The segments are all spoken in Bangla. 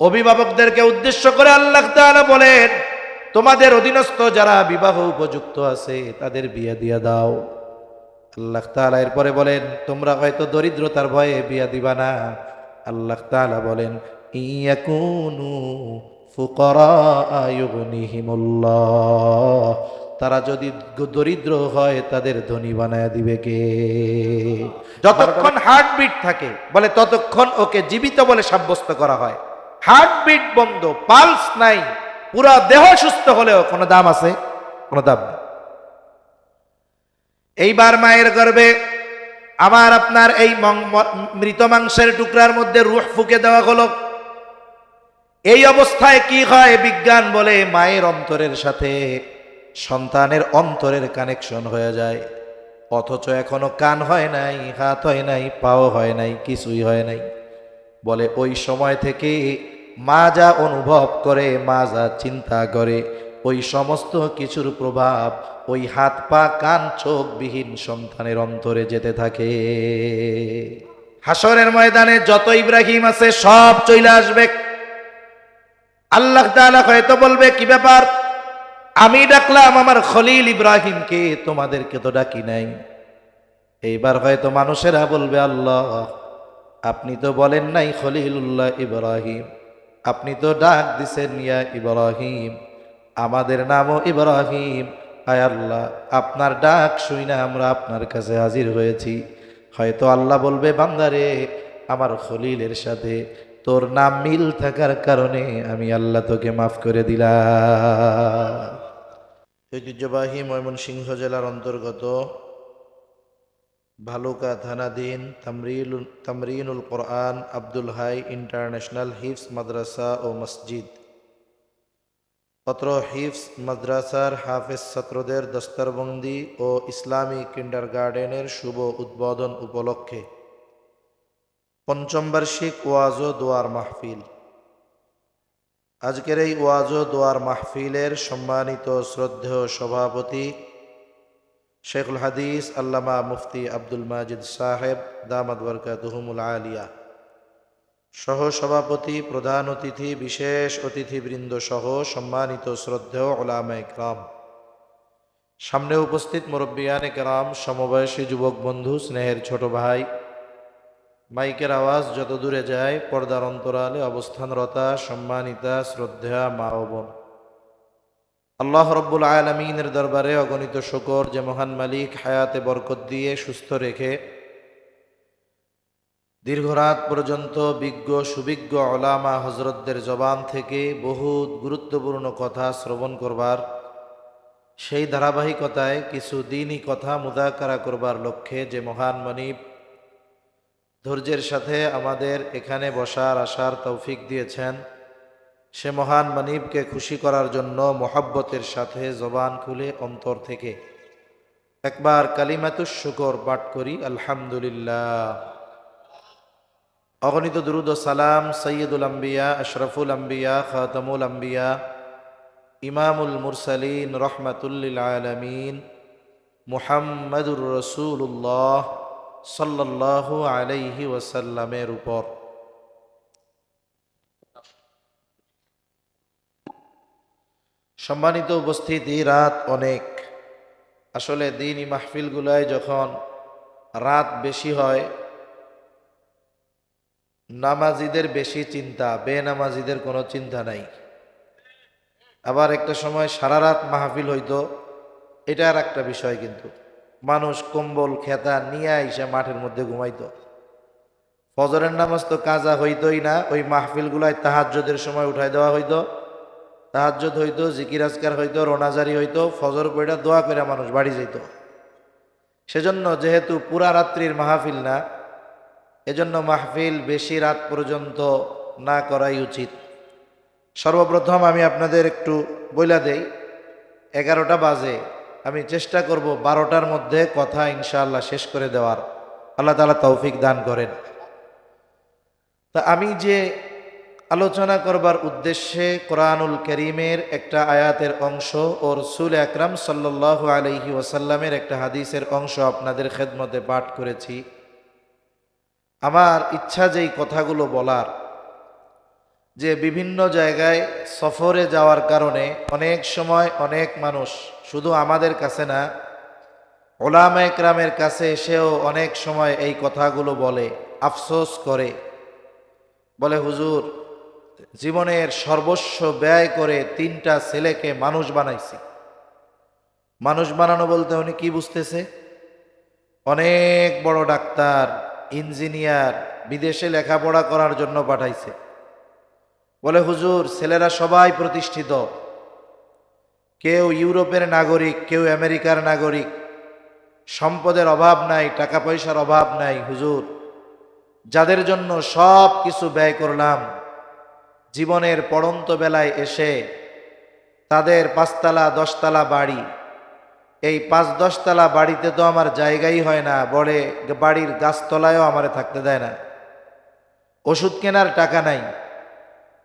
অভিভাবকদেরকে উদ্দেশ্য করে আল্লাহ তাআলা বলেন, তোমাদের অধীনস্থ যারা বিবাহ উপযুক্ত আছে তাদের বিয়ে দিয়ে দাও। আল্লাহ তাআলা এরপরে বলেন, তোমরা হয়তো দরিদ্রতার ভয়ে বিয়ে দিবা না। আল্লাহ তাআলা বলেন, ইয়াকুনু ফুকারা ইউগনিহিমুল্লাহ, তারা যদি দরিদ্র হয় তাদের ধনী বানায় দিবে কে? যতক্ষণ হার্টবিট থাকে বলে ততক্ষণ ওকে জীবিত বলে সাব্যস্ত করা হয়। হার্টবিট বন্ধ, পালস নাই, পুরা দেহ সুস্থ হলেও কোনো দাম আছে? কোনো দাম নেই। এইবার মায়ের গর্ভে আমার আপনার এই মৃত মাংসের টুকরার মধ্যে রূহ ফুঁকে দেওয়া হলো। এই অবস্থায় কি হয়? বিজ্ঞান বলে মায়ের অন্তরের সাথে সন্তানের অন্তরের কানেকশন হয়ে যায়। অথচ এখনো কান হয় নাই, হাত হয় নাই, পাও হয় নাই, কিছুই হয় নাই। বলে ওই সময় থেকে মা যা অনুভব করে, মা যা চিন্তা করে, ওই সমস্ত কিছুর প্রভাব ওই হাত পা কান চোখ বিহীন সন্তানের অন্তরে যেতে থাকে। হাসরের ময়দানে যত ইব্রাহিম আছে সব চলে আসবে। আল্লাহ তাআলা হয়তো বলবে, কি ব্যাপার, আমি ডাকলাম আমার খলিল ইব্রাহিমকে, তোমাদেরকে তো ডাকি নাই। এইবার হয়তো মানুষেরা বলবে, আল্লাহ আপনি তো বলেন নাই খলিলুল্লাহ ইব্রাহিম, আপনি তো ডাক দিছেন ইয়া ইব্রাহিম, আমাদের নামও ইব্রাহিম। আয় আল্লাহ, আপনার ডাক শুই না আমরা আপনার কাছে হাজির হয়েছি। হয়তো আল্লাহ বলবে, বান্দারে আমার খলিলের সাথে তোর নাম মিল থাকার কারণে আমি আল্লাহ তোকে মাফ করে দিলাম। ঐতিহ্যবাহী ময়মনসিংহ জেলার অন্তর্গত ভালুকা থানাধীন তামরিনুল কোরআন আব্দুল হাই ইন্টারন্যাশনাল হিফজ মাদ্রাসা ও মসজিদ, অত্র হিফজ মাদ্রাসার হাফেজ ছাত্রদের দস্তরবন্দি ও ইসলামী কিন্ডারগার্টেনের শুভ উদ্বোধন উপলক্ষে পঞ্চম বার্ষিক ওয়াজ ও দোয়ার মাহফিল। আজকের এই ওয়াজ ও দোয়ার মাহফিলের সম্মানিত শ্রদ্ধেয় সভাপতি শেখুল হাদিস আল্লামা মুফতি আব্দুল মাজিদ সাহেব দামাত বরকাতুহুমুল আলিয়া, সহ সভাপতি, প্রধান অতিথি, বিশেষ অতিথিবৃন্দ সহ সম্মানিত শ্রদ্ধেয় উলামায়ে কেরাম, সামনে উপস্থিত মুরব্বিয়ানে কেরাম, সমবয়সী যুবক বন্ধু, স্নেহের ছোট ভাই, মাইকের আওয়াজ যত দূরে যায় পর্দার অন্তরালে অবস্থানরতা সম্মানিতা শ্রদ্ধা মা ও বোন, আল্লাহ রব্বুল আলামিনের দরবারে অগণিত শুকর যে মহান মালিক হায়াতে বরকত দিয়ে সুস্থ রেখে দীর্ঘরাত পর্যন্ত বিজ্ঞ সুবিজ্ঞ ওলামা হজরতদের জবান থেকে বহু গুরুত্বপূর্ণ কথা শ্রবণ করবার, সেই ধারাবাহিকতায় কিছু দিনই কথা মুযাকারা করবার লক্ষ্যে যে মহান মনিব ধৈর্যের সাথে আমাদের এখানে বসার আসার তৌফিক দিয়েছেন, সে মহান মনিবকে খুশি করার জন্য মোহাব্বতের সাথে জবান খুলে অন্তর থেকে একবার কালিমাতুশ শুকর পাঠ করি, আলহামদুলিল্লাহ। অগণিত দুরুদ ও সালাম সৈয়দুল আম্বিয়া, আশরাফুল আম্বিয়া, খাতামুল আম্বিয়া, ইমামুল মুরসালিন, রহমাতুল্লিল আলামিন, মুহাম্মাদুর রাসূলুল্লাহ সাল্লাল্লাহু আলাইহি ওয়াসাল্লামের উপর। সম্মানিত উপস্থিতি, রাত অনেক। আসলে দিনই মাহফিলগুলায় যখন রাত বেশি হয়, নামাজিদের বেশি চিন্তা, বেনামাজিদের কোনো চিন্তা নাই। আবার একটা সময় সারা রাত মাহফিল হইতো, এটা আর একটা বিষয়, কিন্তু মানুষ কম্বল খেতা নিয়ে আইসা মাঠের মধ্যে ঘুমাইতো। ফজরের নামাজ তো কাজা হইতোই না, ওই মাহফিলগুলায় তাহাজ্জুদের সময় উঠাই দেওয়া হইতো, তাহাজ্জুদ হইতো, জিকির আজকার হইতো, রোনাজারি হইতো, ফজর পড়া দোয়া করে মানুষ বাড়ি যেত। সেজন্য যেহেতু পুরা রাত্রির মাহফিল না, এজন্য মাহফিল বেশি রাত পর্যন্ত না করাই উচিত। সর্বপ্রথম আমি আপনাদের একটু বইলা দেই, 11টা বাজে, আমি চেষ্টা করব 12টার মধ্যে কথা ইনশাআল্লাহ শেষ করে দেওয়ার। আল্লাহ তাআলা তৌফিক দান করেন। তা আমি যে আলোচনা করবার উদ্দেশ্যে কোরআনুল কারীমের একটা আয়াতের অংশ ও রাসূল আকরাম সাল্লাল্লাহু আলাইহি ওয়াসাল্লামের একটা হাদিসের অংশ আপনাদের খেদমতে পাঠ করেছি। আমার ইচ্ছা যেই কথাগুলো বলার, যে বিভিন্ন জায়গায় সফরে যাওয়ার কারণে অনেক সময় অনেক মানুষ, শুধু আমাদের কাছে না, ওলামা একরামের কাছে এসেও অনেক সময় এই কথাগুলো বলে, আফসোস করে, বলে হুজুর জীবনের সর্বস্ব ব্যয় করে 3টা ছেলেকে মানুষ বানাইছি। মানুষ বানানো বলতে উনি কি বুঝতেছে? অনেক বড় ডাক্তার, ইঞ্জিনিয়ার, বিদেশে লেখাপড়া করার জন্য পাঠাইছে। বলে হুজুর ছেলেরা সবাই প্রতিষ্ঠিত, কেউ ইউরোপের নাগরিক, কেউ আমেরিকার নাগরিক, সম্পদের অভাব নাই, টাকা পয়সার অভাব নাই। হুজুর যাদের জন্য সব কিছু ব্যয় করলাম, জীবনের পড়ন্ত বেলায় এসে তাদের 5তলা 10তলা বাড়ি, এই 5-10 তলা বাড়িতে তো আমার জায়গাই হয় না, বলে বাড়ির গাছতলায়ও আমারে থাকতে দেয় না। ওষুধ কেনার টাকা নাই,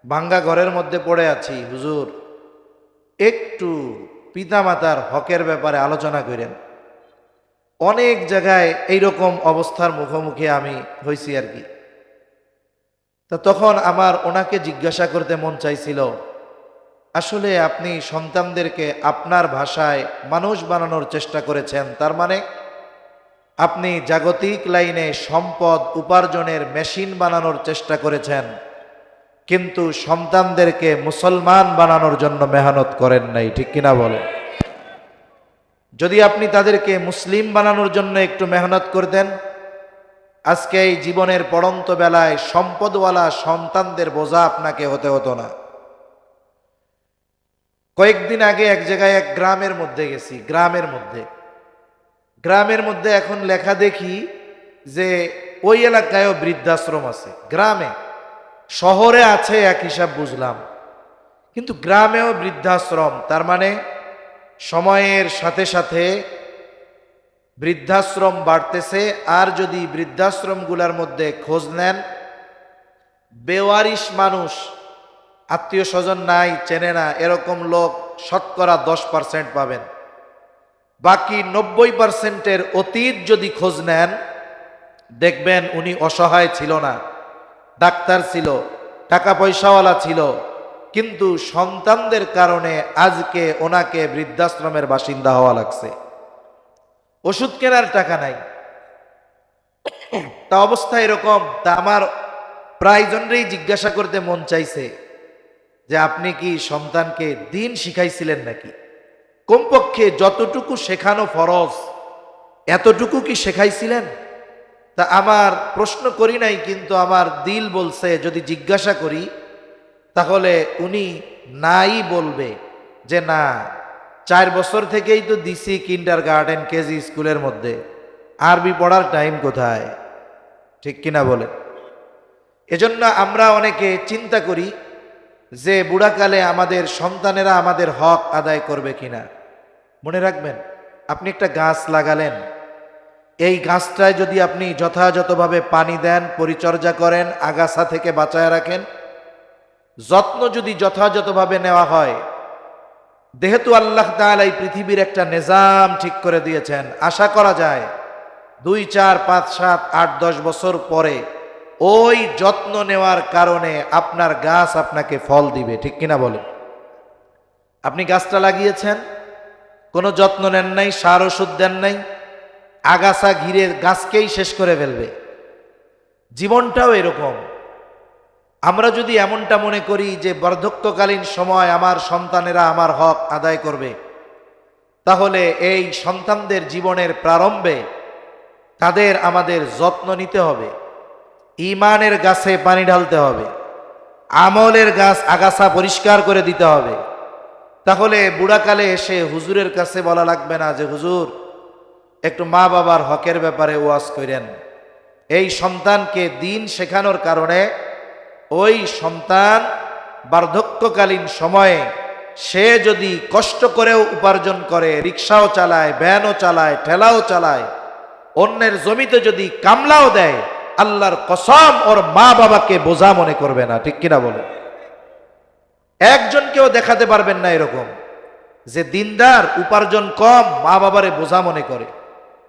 ভাঙ্গা ঘরের মধ্যে পড়ে আছি। হুজুর একটু পিতামাতার হকের ব্যাপারে আলোচনা করেন। অনেক জায়গায় এইরকম অবস্থার মুখোমুখি আমি হয়েছি আর কি। তা তখন আমার ওনাকে জিজ্ঞাসা করতে মন চাইছিল, আসলে আপনি সন্তানদেরকে আপনার ভাষায় মানুষ বানানোর চেষ্টা করেছেন, তার মানে আপনি জাগতিক লাইনে সম্পদ উপার্জনের মেশিন বানানোর চেষ্টা করেছেন, কিন্তু সন্তানদেরকে মুসলমান বানানোর জন্য মেহনত করেন নাই, ঠিক কিনা বলে? যদি আপনি তাদেরকে মুসলিম বানানোর জন্য একটু মেহনত করতেন, আজকে এই জীবনের পড়ন্ত বেলায় সম্পদওয়ালা সন্তানদের বোঝা আপনাকে হতে হতো না। কয়েকদিন আগে এক জায়গায় এক গ্রামের মধ্যে গেছি, গ্রামের মধ্যে এখন লেখা দেখি যে ওই এলাকায়ও বৃদ্ধাশ্রম আছে। গ্রামে, শহরে আছে এক হিসাব বুঝলাম, কিন্তু গ্রামেও বৃদ্ধাশ্রম। তার মানে সময়ের সাথে সাথে বৃদ্ধাশ্রম বাড়তেছে। আর যদি বৃদ্ধাশ্রমগুলোর মধ্যে খোঁজ নেন, বেওয়ারিশ মানুষ, আত্মীয় স্বজন নাই, চেনে না, এরকম লোক শতকরা 10% পাবেন। বাকি 90%-এর অতীত যদি খোঁজ নেন, দেখবেন উনি অসহায় ছিল না, ডাক্তার ছিল, টাকা পয়সাওয়ালা ছিল, কিন্তু সন্তানদের কারণে আজকে ওনাকে বৃদ্ধাশ্রমের বাসিন্দা হওয়া লাগছে। ওষুধ কেনার টাকা নাই, তা অবস্থা এরকম। তা আমার প্রায় জনরেই জিজ্ঞাসা করতে মন চাইছে যে আপনি কি সন্তানকে দিন শিখাইছিলেন নাকি? কমপক্ষে যতটুকু শেখানো ফরজ এতটুকু কি শেখাইছিলেন? তা আমার প্রশ্ন করি নাই, কিন্তু আমার দিল বলছে যদি জিজ্ঞাসা করি তাহলে উনি নাই বলবে যে না, 4 বছর থেকেই তো দিছি কিন্ডার গার্ডেন, কেজি স্কুলের মধ্যে, আরবি পড়ার টাইম কোথায়? ঠিক কিনা বলেন? এজন্য আমরা অনেকে চিন্তা করি যে বুড়াকালে আমাদের সন্তানেরা আমাদের হক আদায় করবে কিনা। মনে রাখবেন, আপনি একটা গাছ লাগালেন, এই গাছটায় যদি আপনি যথাযথভাবে পানি দেন, পরিচর্যা করেন, আগাছা থেকে বাঁচায় রাখেন, যত্ন যদি যথাযথভাবে নেওয়া হয়, যেহেতু আল্লাহ তাআলা এই পৃথিবীর একটা নিজাম ঠিক করে দিয়েছেন, আশা করা যায় 2, 4, 5, 7, 8, 10 বছর পরে ওই যত্ন নেওয়ার কারণে আপনার গাছ আপনাকে ফল দিবে। ঠিক কিনা বলেন? আপনি গাছটা লাগিয়েছেন, কোনো যত্ন নেন নাই, সার ওষুধ দেন নাই, আগাছা ঘিরে গাছকেই শেষ করে ফেলবে। জীবনটাও এরকম। আমরা যদি এমনটা মনে করি যে বার্ধক্যকালীন সময় আমার সন্তানেরা আমার হক আদায় করবে, তাহলে এই সন্তানদের জীবনের প্রারম্ভে তাদের আমাদের যত্ন নিতে হবে, ঈমানের গাছে পানি ঢালতে হবে, আমলের গাছ আগাছা পরিষ্কার করে দিতে হবে। তাহলে বুড়াকালে এসে হুজুরের কাছে বলা লাগবে না যে হুজুর একটু মা বাবার হকের ব্যাপারে ওয়াজ করেন। এই সন্তানকে দিন শেখানোর কারণে ওই সন্তান বার্ধক্যকালীন সময়ে সে যদি কষ্ট করেও উপার্জন করে, রিক্সাও চালায়, ভ্যানও চালায়, ঠেলাও চালায়, অন্যের জমিতে যদি কামলাও দেয়, আল্লাহর কসম ওর মা বাবাকে বোঝা মনে করবে না। ঠিক কিনা বলে? একজনকেও দেখাতে পারবেন না এরকম যে দিনদার, উপার্জন কম, মা বাবারে বোঝা মনে করে,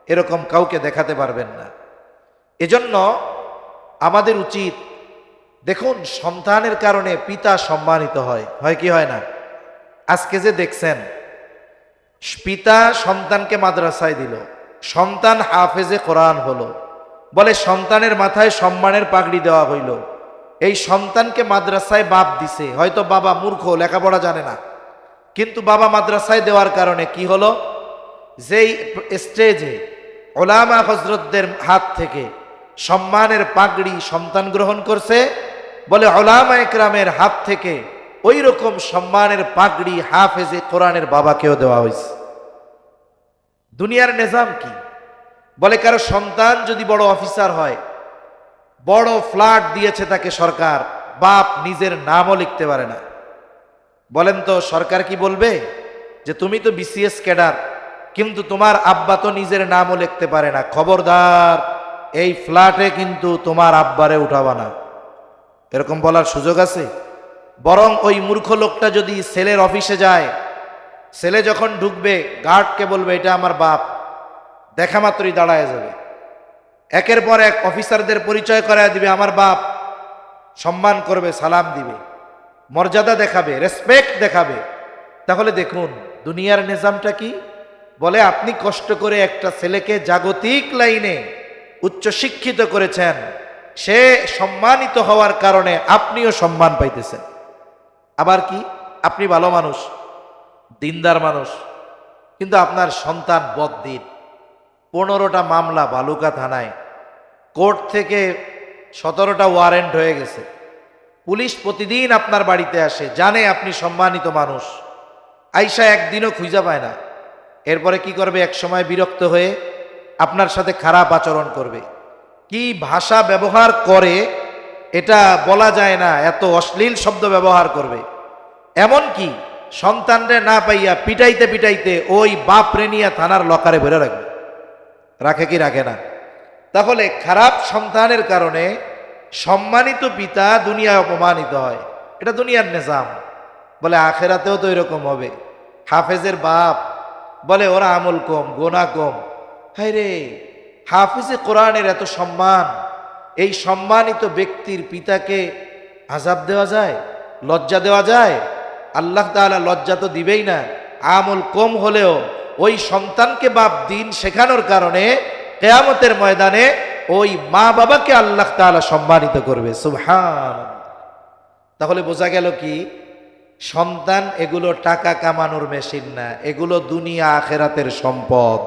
এরকম কাউকে দেখাতে পারবেন না। এজন্য আমাদের উচিত দেখুন, সন্তানের কারণে পিতা সম্মানিত হয়, হয় কি হয় না? আজকে যে দেখছেন, পিতা সন্তানকে মাদ্রাসায় দিল, সন্তান হাফেজে কোরআন হলো, বলে সন্তানের মাথায় সম্মানের পাগড়ি দেওয়া হইল। এই সন্তানকে মাদ্রাসায় বাপ দিছে, হয়তো বাবা মূর্খ, লেখাপড়া জানে না, কিন্তু বাবা মাদ্রাসায় দেওয়ার কারণে কি হলো? যেই স্টেজে ওলামা হজরতদের হাত থেকে সম্মানের পাগড়ি সন্তান গ্রহণ করছে, বলে ওলামা একরামের হাত থেকে ওই রকম সম্মানের পাগড়ি হাফেজে কোরআনের বাবাকেও দেওয়া হয়েছে। দুনিয়ার নিজাম কি? বলে কারো সন্তান যদি বড় অফিসার হয়, বড় ফ্ল্যাট দিয়েছে তাকে সরকার, বাপ নিজের নামও লিখতে পারে না। বলেন তো সরকার কি বলবে? যে তুমি তো বিসিএস ক্যাডার, কিন্তু তোমার আব্বা তো নিজের নামও লিখতে পারে না, খবরদার এই ফ্ল্যাটে কিন্তু তোমার আব্বারে উঠাবা না, এরকম বলার সুযোগ আছে? বরং ওই মূর্খ লোকটা যদি ছেলের অফিসে যায়, ছেলে যখন ঢুকবে গার্ডকে বলবে এটা আমার বাপ, দেখা মাত্রই দাঁড়ায় যাবে, একের পর এক অফিসারদের পরিচয় করায় দিবে আমার বাপ, সম্মান করবে, সালাম দিবে, মর্যাদা দেখাবে, রেসপেক্ট দেখাবে। তাহলে দেখুন দুনিয়ার নিজামটা কি? বলে আপনি কষ্ট করে একটা ছেলেকে জাগতিক লাইনে উচ্চশিক্ষিত করেছেন, সে সম্মানিত হওয়ার কারণে আপনিও সম্মান পাইতেছেন। আবার কি, আপনি ভালো মানুষ, দিনদার মানুষ, কিন্তু আপনার সন্তান বদদিন, 15টা মামলা বালুকা থানায়, কোর্ট থেকে 17টা ওয়ারেন্ট হয়ে গেছে, পুলিশ প্রতিদিন আপনার বাড়িতে আসে, জানে আপনি সম্মানিত মানুষ, আইসা একদিনও খুঁজা পায় না। এরপরে কি করবে? এক সময় বিরক্ত হয়ে আপনার সাথে খারাপ আচরণ করবে। কি ভাষা ব্যবহার করে এটা বলা যায় না, এত অশ্লীল শব্দ ব্যবহার করবে। এমন কি সন্তানরে না পাইয়া পিটাইতে পিটাইতে ওই বাপরে নিয়ে থানার লকারে ভরে রাখবে। রাখে কি রাখে না? তাহলে খারাপ সন্তানের কারণে সম্মানিত পিতা দুনিয়ায় অপমানিত হয়, এটা দুনিয়ার নিজাম। বলে আখেরাতেও তো এরকম হবে। হাফেজের বাপ বলে ওরা আমল কম, গোনা কম। হায় রে, হাফেজে কোরআনের এত সম্মান, এই সম্মানিত ব্যক্তির পিতাকে আযাব দেওয়া যায়, লজ্জা দেওয়া যায়? আল্লাহ তাআলা লজ্জা তো দিবেই না। আমল কম হলেও ওই সন্তানকে বাপ দিন শেখানোর কারণে কিয়ামতের ময়দানে ওই মা বাবাকে আল্লাহ তাআলা সম্মানিত করবে। সুবহান। তাহলে বোঝা গেল কি, সন্তান এগুলো টাকা কামানোর মেশিন না, এগুলো দুনিয়া আখেরাতের সম্পদ।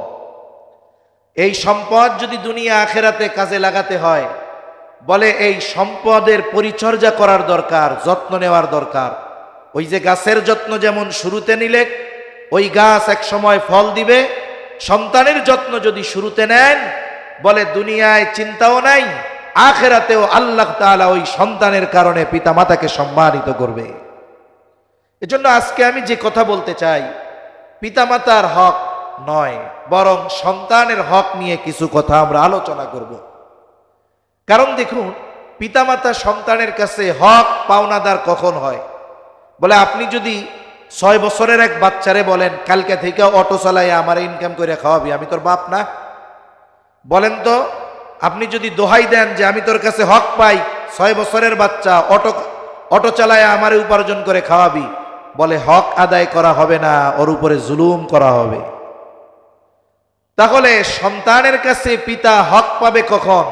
এই সম্পদ যদি দুনিয়া আখেরাতে কাজে লাগাতে হয়, বলে এই সম্পদের পরিচর্যা করার দরকার, যত্ন নেওয়ার দরকার। ওই যে গাছের যত্ন যেমন শুরুতে নিলে ওই গাছ এক সময় ফল দিবে, সন্তানের যত্ন যদি শুরুতে নেন, বলে দুনিয়ায় চিন্তাও নাই, আখেরাতেও আল্লাহ তাআলা ওই সন্তানের কারণে পিতামাতাকে সম্মানিত করবে। এজন্য আজকে আমি যে কথা বলতে চাই, পিতামাতার হক নয়, বরং সন্তানের হক নিয়ে কিছু কথা আমরা আলোচনা করব। কারণ দেখুন, পিতামাতা সন্তানের কাছে হক পাওনাদার কখন হয়? বলে আপনি যদি 6 বছরের এক বাচ্চারে বলেন কালকে থেকে অটো চালাই আমার ইনকাম করে খাওয়াবি, আমি তোর বাপ না? বলেন তো, আপনি যদি দোহাই দেন যে আমি তোর কাছে হক পাই, 6 বছরের বাচ্চা অটো চালায় আমারে উপার্জন করে খাওয়াবি, বলে হক আদায় করা হবে না, ওর উপরে জুলুম করা হবে। তাহলে সন্তানের কাছে পিতা হক পাবে কখন?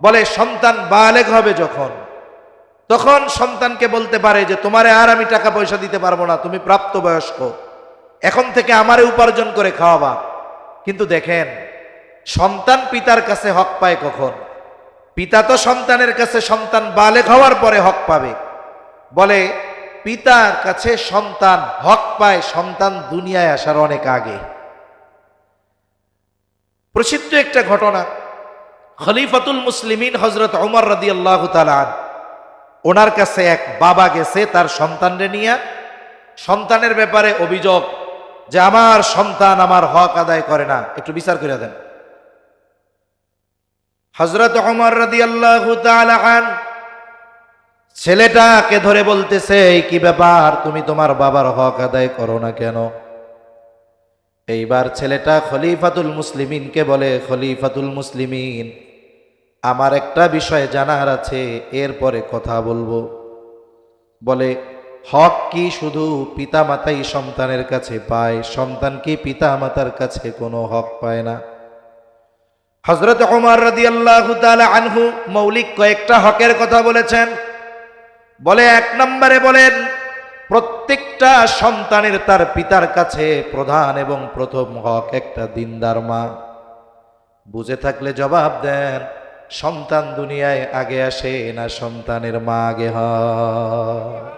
বলে সন্তান বালেগ হবে যখন, তখন সন্তানকে বলতে পারে যে তোমারে আর আমি টাকা পয়সা দিতে পারবো না, তুমি প্রাপ্তবয়স্ক, এখন থেকে আমারে উপার্জন করে খাওয়াবা। কিন্তু দেখেন, সন্তান পিতার কাছে হক পায় কখন? পিতা তো সন্তানের কাছে সন্তান বালেগ হওয়ার পরে হক পাবে। বলে পিতার কাছে সন্তান হক পায় সন্তান দুনিয়ায় আসার অনেক আগে। প্রসিদ্ধ একটা ঘটনা, খলিফাতুল মুসলিমিন হযরত ওমর রাদিয়াল্লাহু তাআলা আনহু, ওনার কাছে এক বাবা গেছে তার সন্তানরে নিয়ে, সন্তানের ব্যাপারে অভিযোগ যে আমার সন্তান আমার হক আদায় করে না, একটু বিচার করে দেন। হযরত ওমর রাদিয়াল্লাহু তাআলা আনহু ছেলেটাকে ধরে বলতেছে, এই কি ব্যাপার, তুমি তোমার বাবার হক আদায় করো না কেন? এইবার ছেলেটা খলিফাতুল মুসলিমিনকে বলে, খলিফাতুল মুসলিমিন, আমার একটা বিষয় জানার আছে, এরপরে কথা বলবো। বলে হক কি শুধু পিতামাতাই সন্তানের কাছে পায়? সন্তান কি পিতামাতার কাছে কোনো হক পায় না? হযরত ওমর রাদিয়াল্লাহু তাআলা আনহু মৌলিক কয়েকটা হকের কথা বলেছেন। বলে এক নম্বরে বলেন, প্রত্যেকটা সন্তানের তার পিতার কাছে প্রধান এবং প্রথম হক একটা দিনদার মা। বুঝে থাকলে জবাব দেন, সন্তান দুনিয়ায় আগে আসে না সন্তানের মা আগে হয়?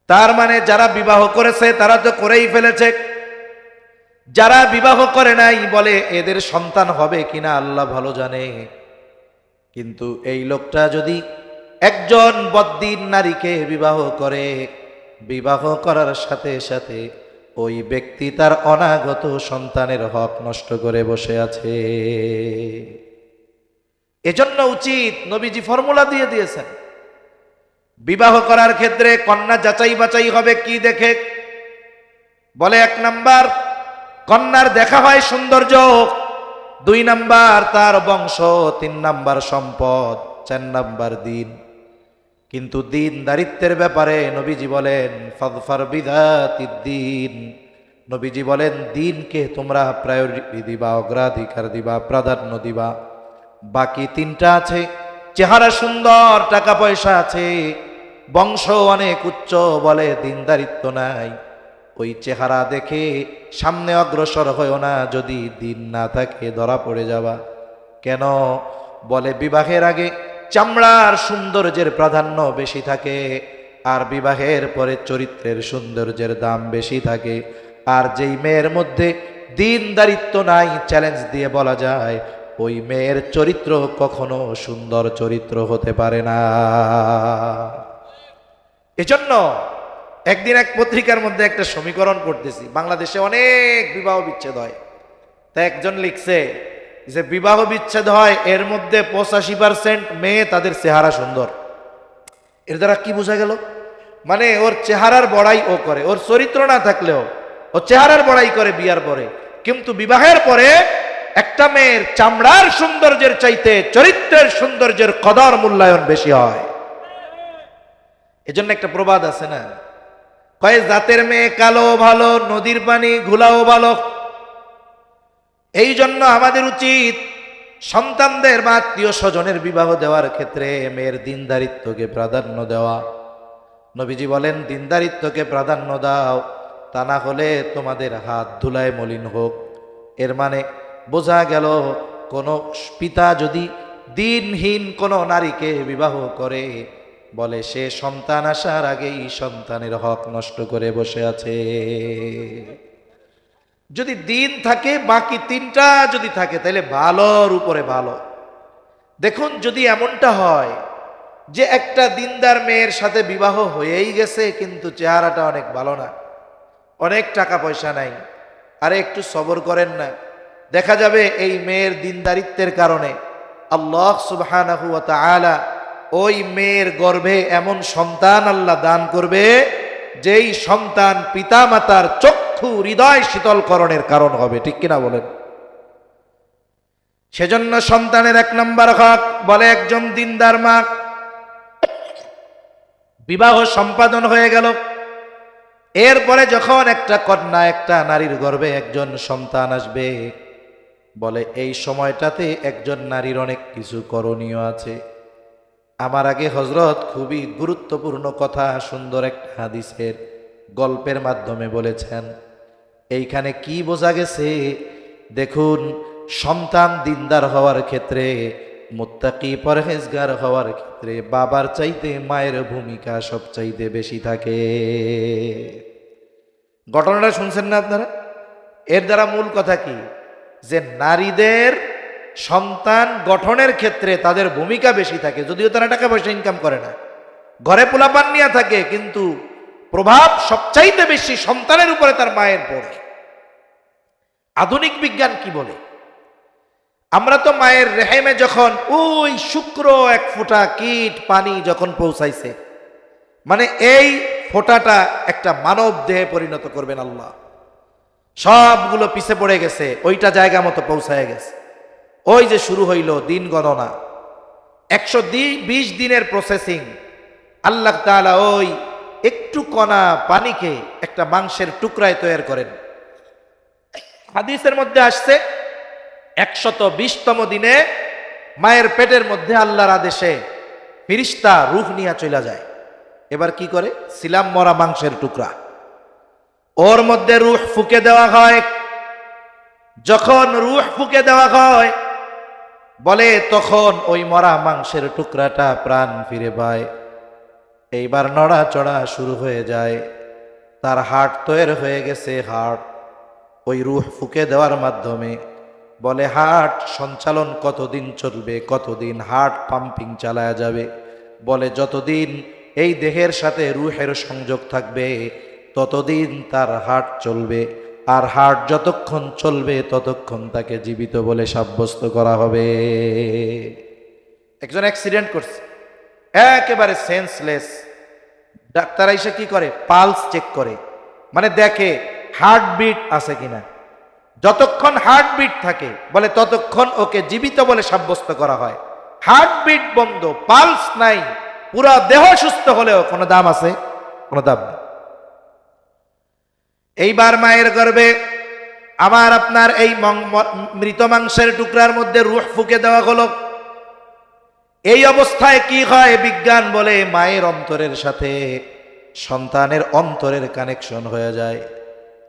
তার মানে যারা বিবাহ করেছে তারা তো করেই ফেলেছে, যারা বিবাহ করে নাই বলে এদের সন্তান হবে কিনা আল্লাহ ভালো জানে। কিন্তু এই লোকটা যদি একজন বদ্দিন নারীকে বিবাহ করে, বিবাহ করার সাথে সাথে ওই ব্যক্তি তার অনাগত সন্তানের হক নষ্ট করে বসে আছে। এজন্য উচিত, নবীজি ফর্মুলা দিয়ে দিয়েছেন, বিবাহ করার ক্ষেত্রে কন্যা যাচাই বাছাই হবে কি দেখে? বলে এক নাম্বার, কন্যার দেখা হয় সৌন্দর্য, 2 নাম্বার তার বংশ, 3 নাম্বার সম্পদ, 4 নাম্বার দিন। কিন্তু দিন দারিত্বের ব্যাপারে নবীজি বলেন ফাযফার বিযাতিদ দ্বীন। নবীজি বলেন দিনকে তোমরা প্রায়োরিটি দিবা, অগ্রাধিকার দিবা, প্রাধান্য দিবা। বাকি 3টা আছে, চেহারা সুন্দর, টাকা পয়সা আছে, বংশ অনেক উচ্চ, বলে দিনদারিত্ব নাই, ওই চেহারা দেখে সামনে অগ্রসর হয়েও না, যদি দিন না থাকে ধরা পড়ে যাবা। কেন? বলে বিবাহের আগে চামড়ার সৌন্দর্যের প্রাধান্য বেশি থাকে, আর বিবাহের পরে চরিত্রের সৌন্দর্যের দাম বেশি থাকে। আর যেই মেয়ের মধ্যে দিনদারিত্ব নাই, চ্যালেঞ্জ দিয়ে বলা যায় ওই মেয়ের চরিত্র কখনো সুন্দর চরিত্র হতে পারে না। এজন্য একদিন এক পত্রিকার মধ্যে একটা সমীকরণ পড়তেছি, বাংলাদেশে অনেক বিবাহ বিচ্ছেদ হয়। তা একজন লিখছে যে বিবাহ বিচ্ছেদ হয় এর মধ্যে 85% মেয়ে তাদের চেহারা সুন্দর। এর দ্বারা কি বোঝা গেল? মানে ওর চেহারার বড়াই ও করে, ওর চরিত্র না থাকলেও ও চেহারার বড়াই করে বিয়ার পরে, কিন্তু বিবাহের পরে একটা মেয়ের চামড়ার সৌন্দর্যের চাইতে চরিত্রের সৌন্দর্যের কদর মূল্যায়ন বেশি হয়। এজন্য একটা প্রবাদ আছে না, কয় জাতের মেয়ে কালো ভালো, নদীর পানি ঘোলাও ভালো। এই জন্য আমাদের উচিত সন্তানদের বা আত্মীয় স্বজনের বিবাহ দেওয়ার ক্ষেত্রে মেয়ের দিনদারিত্বকে প্রাধান্য দেওয়া। নবীজি বলেন দিনদারিত্বকে প্রাধান্য দাও, তা না হলে তোমাদের হাত ধুলায় মলিন হোক। এর মানে বোঝা গেল, কোনো পিতা যদি দিনহীন কোনো নারীকে বিবাহ করে, বলে সে সন্তান আসার আগেই সন্তানের হক নষ্ট করে বসে আছে। যদি দিন থাকে, বাকি 3টা যদি থাকে, তাহলে ভালোর উপরে ভালো। দেখুন, যদি এমনটা হয় যে একটা দিনদার মেয়ের সাথে বিবাহ হয়েই গেছে কিন্তু চেহারাটা অনেক ভালো না, অনেক টাকা পয়সা নাই, আরে একটু সবর করেন না, দেখা যাবে এই মেয়ের দিনদারিত্বের কারণে আল্লাহ সুবহানাহু ওয়া তাআলা ওই মেয়ের গর্ভে এমন সন্তান আল্লাহ দান করবে, যেই সন্তান পিতা মাতার চক্ষু হৃদয় শীতলকরণের কারণ হবে। ঠিক কিনা বলেন? সেজন্য সন্তানের 1 নম্বর হক, বলে একজন দিনদার মা। বিবাহ সম্পাদন হয়ে গেল, এরপরে যখন একটা কন্যা, একটা নারীর গর্ভে একজন সন্তান আসবে, বলে এই সময়টাতে একজন নারীর অনেক কিছু করণীয় আছে। আমার আগে হযরত খুবই গুরুত্বপূর্ণ কথা সুন্দর একটা হাদিসের গল্পের মাধ্যমে বলেছেন। এইখানে কি বোঝা গেছে দেখুন, সন্তান দিনদার হওয়ার ক্ষেত্রে, মুত্তাকি পরহেজগার হওয়ার ক্ষেত্রে বাবার চাইতে মায়ের ভূমিকা সবচাইতে বেশি থাকে। ঘটনাটা শুনছেন না আপনারা? এর দ্বারা মূল কথা কি, যে নারীদের সন্তান গঠনের ক্ষেত্রে তাদের ভূমিকা বেশি থাকে। যদিও তারা টাকা পয়সা ইনকাম করে না, ঘরে পোলাপান নিয়ে থাকে, কিন্তু প্রভাব সবচাইতে বেশি সন্তানের উপরে তার মায়ের পড়ে। আধুনিক বিজ্ঞান কি বলে, আমরা তো মায়ের রেহেমে যখন ওই শুক্র 1 ফোঁটা কীট পানি যখন পৌঁছাইছে, মানে এই ফোঁটাটা একটা মানব দেহে পরিণত করবেন আল্লাহ, সবগুলো পিছে পড়ে গেছে, ওইটা জায়গা মতো পৌঁছায় গেছে। ওই যে শুরু হইল দিন গণনা, 120 দিনের প্রসেসিং। আল্লাহ তাআলা ওই একটু কণা পানিকে একটা মাংসের টুকরায় তৈরি করেন। হাদিসের মধ্যে আসছে 120তম দিনে মায়ের পেটের মধ্যে আল্লাহর আদেশে ফিরিস্তা রূহ নিয়ে চলে যায়। এবার কি করে? সিলাম মরা মাংসের টুকরা, ওর মধ্যে রূহ ফুঁকে দেওয়া হয়। যখন রূহ ফুঁকে দেওয়া হয় বলে তখন ওই মরা মাংসের টুকরাটা প্রাণ ফিরে পায়। এইবার নড়াচড়া শুরু হয়ে যায়। তার হার্ট তৈরি হয়ে গেছে। হার্ট ওই রূহ ফুঁকে দেওয়ার মাধ্যমে বলে হার্ট সঞ্চালন কতদিন চলবে, কতদিন হার্ট পাম্পিং চালায়া যাবে? বলে যতদিন এই দেহের সাথে রূহের সংযোগ থাকবে ততদিন তার হার্ট চলবে, আর হার্ট যতক্ষণ চলবে ততক্ষণ তাকে জীবিত বলে সাব্যস্ত করা হবে। একজন অ্যাক্সিডেন্ট করছে, একেবারে সেন্সলেস। ডাক্তার এসে কি করে? পালস চেক করে, মানে দেখে হার্টবিট আছে কিনা। যতক্ষণ হার্টবিট থাকে বলে ততক্ষণ ওকে জীবিত বলে সাব্যস্ত করা হয়। হার্টবিট বন্ধ, পালস নাই, পুরা দেহ সুস্থ হলেও কোনো দাম আছে? কোনো দাম নেই। এইবার মায়ের গর্ভে আমার আপনার এই মৃত মাংসের টুকরার মধ্যে রূহ ফুঁকে দেওয়া হলো। এই অবস্থায় কি হয়? বিজ্ঞান বলে মায়ের অন্তরের সাথে সন্তানের অন্তরের কানেকশন হয়ে যায়।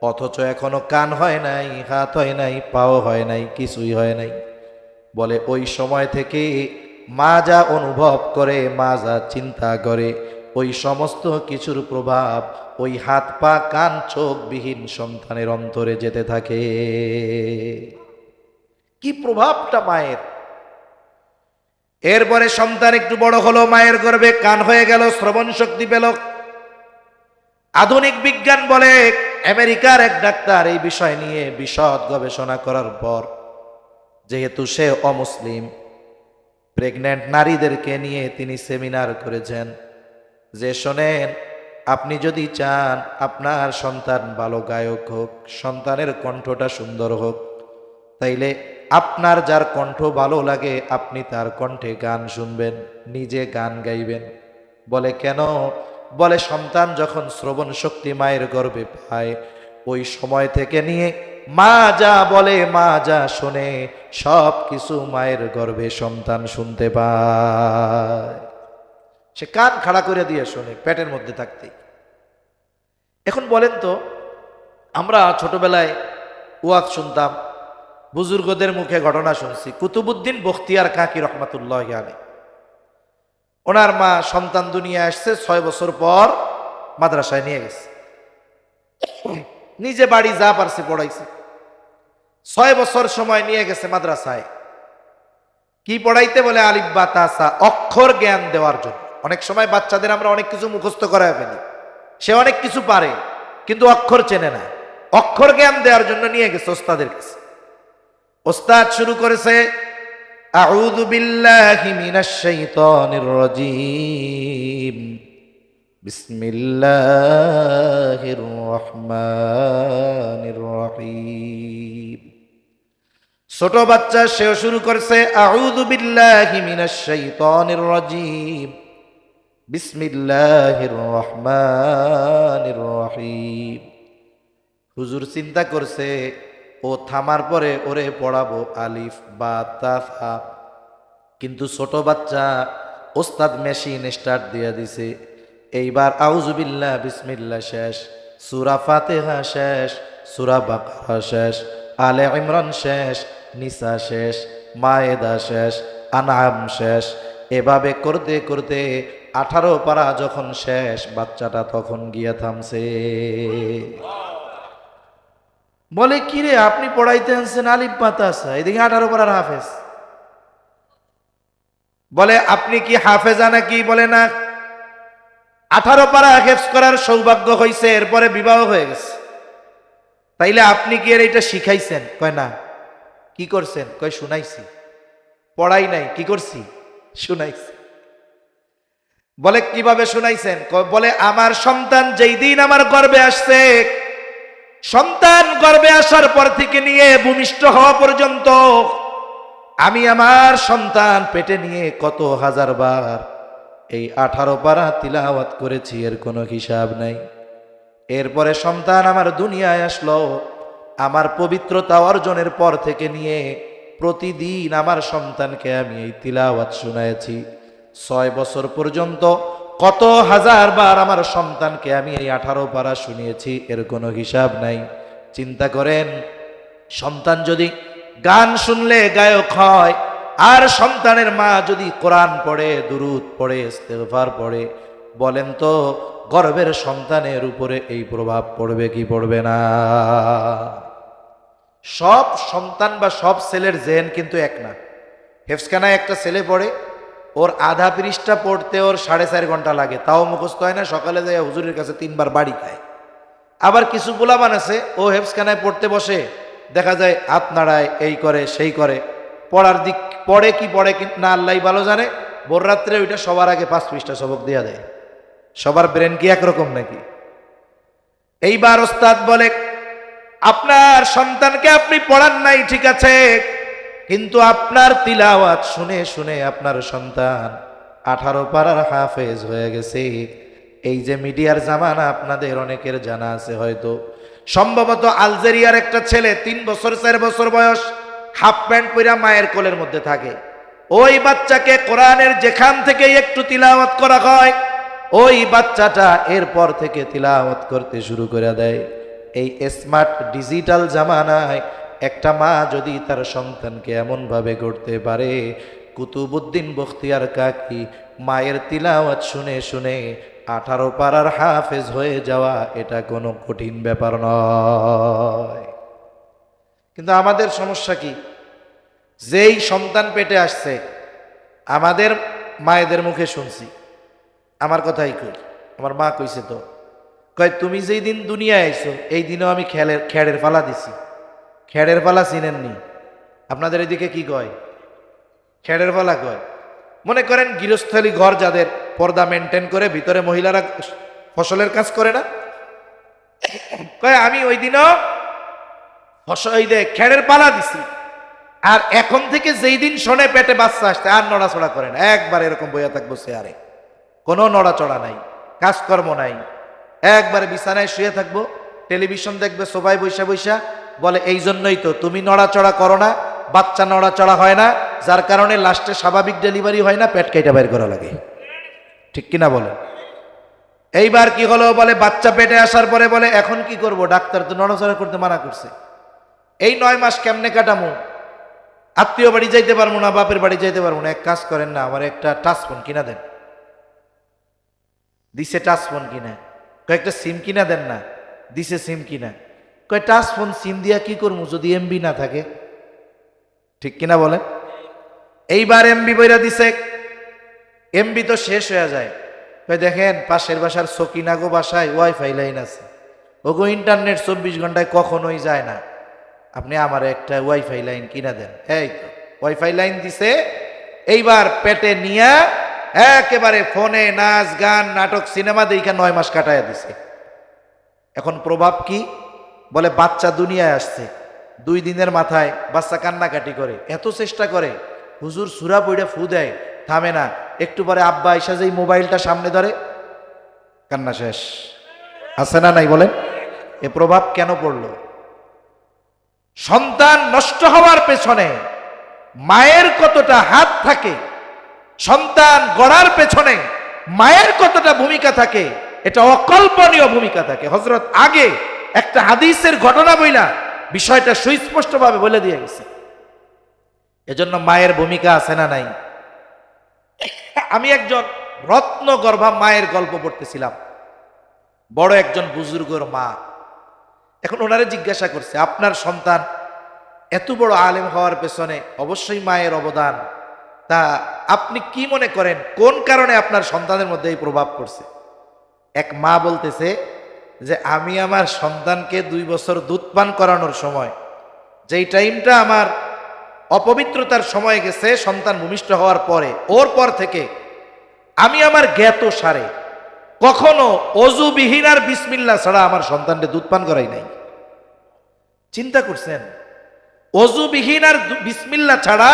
অথচ এখনো কান হয় নাই, হাত হয় নাই, পাও হয় নাই, কিছুই হয় নাই। বলে ওই সময় থেকে মা যা অনুভব করে, মা যা চিন্তা করে, ওই সমস্ত কিছুর প্রভাব ওই হাত পা কান চোখ বিহীন সন্তানের অন্তরে যেতে থাকে। কি প্রভাবটা মায়ের! এরপরে সন্তান একটু বড় হলো, মায়ের গর্ভে কান হয়ে গেল, শ্রবণ শক্তি পেল। আধুনিক বিজ্ঞান বলে, আমেরিকার এক ডাক্তার এই বিষয় নিয়ে বিশদ গবেষণা করার পর, যেহেতু সে অমুসলিম, প্রেগন্যান্ট নারীদেরকে নিয়ে তিনি সেমিনার করেছেন যে শোনেন, আপনি যদি চান আপনার সন্তান ভালো গায়ক হোক, সন্তানের কণ্ঠটা সুন্দর হোক, তাইলে আপনার যার কণ্ঠ ভালো লাগে আপনি তার কণ্ঠে গান শুনবেন, নিজে গান গাইবেন। বলে কেন? বলে সন্তান যখন শ্রবণ শক্তি মায়ের গর্ভে পায়, ওই সময় থেকে নিয়ে মা যা বলে, মা যা শোনে, সব কিছু মায়ের গর্ভে সন্তান শুনতে পায়। সে কান খাড়া করে দিয়ে শোনে পেটের মধ্যে থাকতেই। এখন বলেন তো, আমরা ছোটবেলায় ওয়াজ শুনতাম, বুজুর্গদের মুখে ঘটনা শুনছি। কুতুবউদ্দিন বখতিয়ার কাকি রহমাতুল্লাহ আলাইহি, ওনার মা সন্তান দুনিয়া আসছে, 6 বছর পর মাদ্রাসায় নিয়ে গেছে। নিজে বাড়ি যা পারছে পড়াইছে। 6 বছর সময় নিয়ে গেছে মাদ্রাসায়। কি পড়াইতে? বলে আলিফ বা তাসা, অক্ষর জ্ঞান দেওয়ার জন্য। অনেক সময় বাচ্চাদের আমরা অনেক কিছু মুখস্থ করায় ফেলি, সে অনেক কিছু পারে কিন্তু অক্ষর চেনে না। অক্ষর জ্ঞান দেওয়ার জন্য নিয়ে গেছে ওস্তাদের কাছে। ওস্তাদ শুরু করেছে, আউযু বিল্লাহি মিনাশ শাইতানির রাজীম, বিসমিল্লাহির রহমানির রহিম। ছোট বাচ্চা, সেও শুরু করেছে, আউযু বিল্লাহি মিনাশ শাইতানির রাজীম, বিসমিল্লাহির রহমানির রহিম। হুজুর চিন্তা করছে ও থামার পরে ওরে পড়াবো আলিফ বা তা থা, কিন্তু ছোট বাচ্চা, ওস্তাদ মেশিন স্টার্ট দিয়ে দিছে। এইবার আউযুবিল্লাহ বিসমিল্লাহ শেষ, সূরা ফাতিহা শেষ, সূরা বাকারা শেষ, আলে ইমরান শেষ, নিসা শেষ, মায়েদা শেষ, আনআম শেষ। এভাবে করতে করতে 18 পারা যখন শেষ, বাচ্চাটা তখন গিয়া থামছে। বলে কিরে, আপনি পড়াইতে আনছেন আলিফ বা তাসা, এদিকে 18 পারার হাফেজ। বলে আপনি কি হাফেজা নাকি? বলে না, 18 পারা হেফজ করার সৌভাগ্য হয়েছে, এরপরে বিবাহ হয়ে গেছে। তাইলে আপনি কি এর এটা শিখাইছেন? কয় না। কি করছেন? কয় শুনাইছি। পড়াই নাই, কি করছি? শুনাইছি। বলে কিভাবে শুনাইছেন? বলে আমার সন্তান যেই দিন আমার গর্ভে আসছে, সন্তান গর্ভে আসার পর থেকে নিয়ে ভূমিষ্ঠ হওয়া পর্যন্ত আমি আমার সন্তান পেটে নিয়ে কত হাজার বার এই 18 পারা তিলাওয়াত করেছি, এর কোনো হিসাব নাই। এরপরে সন্তান আমার দুনিয়ায় আসলো, আমার পবিত্রতা অর্জনের পর থেকে নিয়ে প্রতিদিন আমার সন্তানকে আমি এই তিলাওয়াত শুনাইছি। 6 বছর পর্যন্ত কত হাজার বার আমার সন্তানকে আমি এই 18 পারা শুনিয়েছি, এর কোনো হিসাব নাই। চিন্তা করেন, সন্তান যদি গান শুনলে গায়ক হয়, আর সন্তানের মা যদি কোরআন পড়ে, দুরূদ পড়ে, ইস্তেগফার পড়ে, বলেন তো গর্ভের সন্তানের উপরে এই প্রভাব পড়বে কি পড়বে না? সব সন্তান বা সব ছেলের জেন কিন্তু এক না। হেফসখানায় একটা ছেলে পড়ে, ওর আধা পৃষ্ঠা পড়তে ওর 4.5 ঘন্টা লাগে, তাও মুখস্থ হয় না। সকালে যায় হুজুরের কাছে 3 বার বাড়ি খায়। আবার কিছু পোলাপান আছে, ও হেফসখানায় পড়তে বসে, দেখা যায় হাত নাড়ায়, এই করে সেই করে, পড়ার দিক পড়ে কি পড়ে না আল্লাহ ভালো জানে। ভোর রাত্রে ওইটা সবার আগে 5 পৃষ্ঠা সবক দিয়া দেয়। সবার ব্রেন কি একরকম নাকি? এইবার ওস্তাদ বলে, আপনার সন্তানকে আপনি পড়ান নাই ঠিক আছে, কিন্তু আপনার তিলাওয়াত শুনে শুনে আপনার সন্তান 18 পারার হাফেজ হয়ে গেছে। এই যে মিডিয়ার জামানা আপনাদের অনেকের জানা আছে হয়তো, সম্ভবত আলজেরিয়ার একটা ছেলে 3 বছর 4 বছর বয়স, হাফ প্যান্ট পরা মায়ের কোলের মধ্যে থাকে। ওই বাচ্চাকে কোরআনের যেখান থেকে একটু তিলাওয়াত করা হয়, ওই বাচ্চাটা এরপর থেকে তিলাওয়াত করতে শুরু করে দেয়। এই স্মার্ট ডিজিটাল জামানায় একটা মা যদি তার সন্তানকে এমনভাবে গড়তে পারে, কুতুবউদ্দিন বখতিয়ার কাকি মায়ের তিলাওয়াত শুনে শুনে 18 পারার হাফেজ হয়ে যাওয়া এটা কোনো কঠিন ব্যাপার নয়। কিন্তু আমাদের সমস্যা কি? যেই সন্তান পেটে আসছে, আমাদের মায়েদের মুখে শুনছি, আমার কথাই কই, আমার মা কইছে তো, কয় তুমি যেই দিন দুনিয়ায় আইছো এই দিনেও আমি খেড়ের পালা দিছি। খেড়ের পালা চিনেননি? আপনাদের এদিকে কি কয়? খেড়ের পালা কয়। মনে করেন গৃহস্থলী ঘর যাদের পর্দা মেনটেন করে, ভিতরে মহিলারা ফসলের কাজ করে না, কয় আমি ওই দিনও খেড়ের পালা দিছি। আর এখন থেকে যেই দিন শোনে পেটে বাচ্চা আসতে, আর নড়াচড়া করে না, একবার এরকম বইয়া থাকবো চেয়ারে, কোনো নড়াচড়া নাই, কাজকর্ম নাই, একবারে বিছানায় শুয়ে থাকবো, টেলিভিশন দেখবে সোফায় বৈশা বৈশা। বলে এই জন্যই তো তুমি নড়াচড়া করো না, বাচ্চা নড়াচড়া হয় না, যার কারণে লাস্টে স্বাভাবিক ডেলিভারি হয় না, পেট কেটে বের করা লাগে। ঠিক কিনা বলে? এইবার কি হলো, বলে বাচ্চা পেটে আসার পরে বলে এখন কি করব, ডাক্তার তো নড়াচড়া করতে মানা করছে, এই 9 মাস কেমনে কাটামু? আত্মীয় বাড়ি যাইতে পারবো না, বাপের বাড়ি যাইতে পারবো না, এক কাজ করেন না, আমার একটা টাচ ফোন কিনা দেন। দিছে টাচ ফোন কিনা। কয়েকটা সিম কিনা দেন না। দিছে সিম কিনা। কয় টাচ ফোন সিম দিয়া কি করবো যদি এমবি না থাকে? ঠিক কিনা বলেন? এইবার এমবি বইরা দিছে, এমবি তো শেষ হয়ে যায়। কয় দেখেন পাশের বাসার সকিনাগো বাসায় ওয়াইফাই লাইন আছে, ওগো ইন্টারনেট 24 ঘন্টায় কখনোই যায় না, আপনি আমার একটা ওয়াইফাই লাইন কিনা দেন। এই তো ওয়াইফাই লাইন দিছে। এইবার পেটে নিয়া একেবারে ফোনে নাচ গান নাটক সিনেমা দেখে 9 মাস কাটাইয়া দিছে। এখন প্রভাব কি? বলে বাচ্চা দুনিয়ায় আসছে, 2 দিনের মাথায় বাচ্চা কান্নাকাটি করে, এত চেষ্টা করে, হুজুর সূরা পড়ে ফু দেয়, থামে না, একটু পরে আব্বা আইসা যেই মোবাইলটা সামনে ধরে, কান্না শেষ। আছে না নাই বলেন? এ প্রভাব কেন পড়লো? সন্তান নষ্ট হওয়ার পেছনে মায়ের কতটা হাত থাকে, সন্তান গড়ার পেছনে মায়ের কতটা ভূমিকা থাকে, এটা অকল্পনীয় ভূমিকা থাকে। হযরত আগে একটা হাদিসের ঘটনা বইলা বিষয়টা সুস্পষ্টভাবে বলে দিয়ে গেছে। এজন্য মায়ের ভূমিকা আছে না নাই? আমি একজন রত্ন গর্ভা মায়ের গল্প পড়তেছিলাম, বড় একজন বুজুর্গর মা। এখন ওনারে জিজ্ঞাসা করছে, আপনার সন্তান এত বড় আলেম হওয়ার পেছনে অবশ্যই মায়ের অবদান, তা আপনি কি মনে করেন কোন কারণে আপনার সন্তানের মধ্যে এই প্রভাব পড়ছে? এক মা বলতেছে যে আমি আমার সন্তানকে 2 বছর দুধ পান করানোর সময়, যেই টাইমটা আমার অপবিত্রতার সময় গেছে সন্তান ভূমিষ্ঠ হওয়ার পরে, ওর পর থেকে আমি আমার জ্ঞাত সারে কখনো অজুবিহীন আর বিসমিল্লাহ ছাড়া আমার সন্তানকে দুধ পান করাই নাই। চিন্তা করছেন? অজুবিহীন আর বিসমিল্লাহ ছাড়া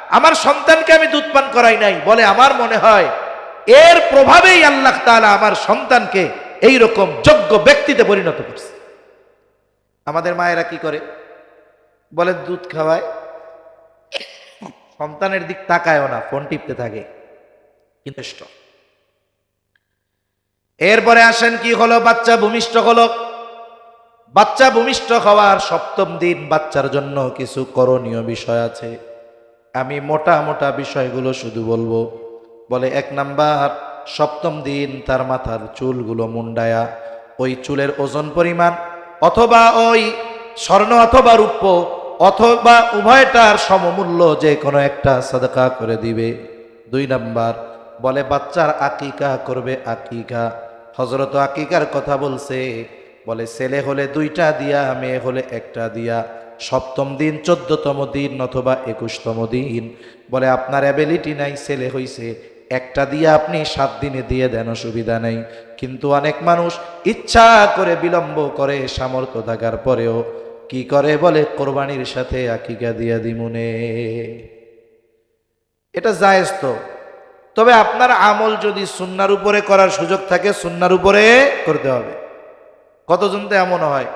আমার সন্তানকে আমি দুধ পান করাই নাই, বলে আমার মনে হয় এর প্রভাবেই আল্লাহ তাআলা আমার সন্তানকে এইরকম যোগ্য ব্যক্তিতে পরিণত করছে। আমাদের মায়েরা কি করে, বলে দুধ খাওয়ায়, সন্তানের দিক তাকায়ও না, ফোন টিপতে থাকে। কিন্তু এরপরে আসেন কি হলো, বাচ্চা ভূমিষ্ঠ হলো। বাচ্চা ভূমিষ্ঠ হওয়ার সপ্তম দিন বাচ্চার জন্য কিছু করণীয় বিষয় আছে। আমি মোটা মোটা বিষয়গুলো শুধু বলবো। বলে 1 নাম্বার, সপ্তম দিন তার মাথার চুলগুলো মুন্ডায়া ওই চুলের ওজন পরিমাণ অথবা ওই স্বর্ণ অথবা রূপ্য অথবা উভয়টার সমমূল্য যে কোনো একটা সাদকা করে দিবে। 2 নাম্বার, বলে বাচ্চার আকিকা করবে। আকিকা, হযরত আকিকার কথা বলছে। বলে ছেলে হলে 2টা দিয়া, মেয়ে হলে 1টা দিয়া। সপ্তম দিন, 14তম দিন অথবা 21তম দিন। বলে আপনার অ্যাবিলিটি নাই, ছেলে হইছে, 1টা দিয়া আপনি 7 দিনে দিয়ে দেন, অসুবিধা নেই। কিন্তু অনেক মানুষ ইচ্ছা করে বিলম্ব করে, সামর্থ্য থাকার পরেও কি করে, বলে কোরবানির সাথে আকিকা দিয়া দিমুনে। এটা জায়েজ তো, তবে আপনার আমল যদি সুন্নাহর উপরে করার সুযোগ থাকে, সুন্নাহর উপরে করতে হবে। কতজন তো এমন হয়,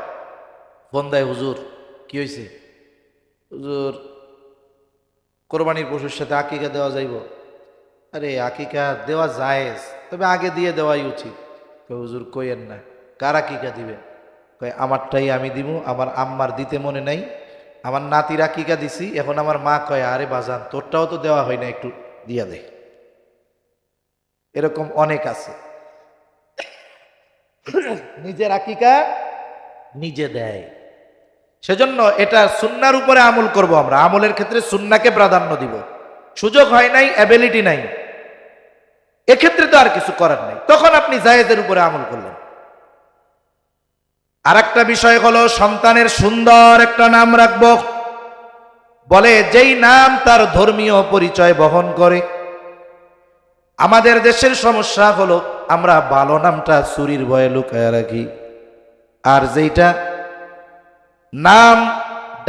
ফোন দেয়, হুজুর কি হয়েছে, হুজুর কোরবানির পশুর সাথে আকিকা দেওয়া যাইব? আরে আকিকা দেওয়া জায়েজ, তবে আগে দিয়ে দেওয়াই উচিত। হুজুর কইেন না, কার আকিকা দিবেন? কয় আমারটাই আমি দিব, আমার আম্মার দিতে মনে নাই, আমার নাতির আকিকা দিছি, এখন আমার মা কয় আরে বাজান তোরটাও তো দেওয়া হয় না, একটু দিয়া দে। এরকম অনেক আছে, নিজের আকিকা নিজে দেয়। সেজন্য এটা সুন্নাহর উপরে আমল করব আমরা, আমলের ক্ষেত্রে সুন্নাহকে প্রাধান্য দিব। সুযোগ হয় নাই, অ্যাবিলিটি নাই, এক্ষেত্রে তো আর কিছু করার নাই, তখন আপনি জায়েজের উপরে আমল করলেন। আর একটা বিষয় হলো, সন্তানের সুন্দর একটা নাম রাখবো। বলে যেই নাম তার ধর্মীয় পরিচয় বহন করে। আমাদের দেশের সমস্যা হলো আমরা ভালো নামটা চুরির ভয়ে লুকায় রাখি, আর যেইটা নাম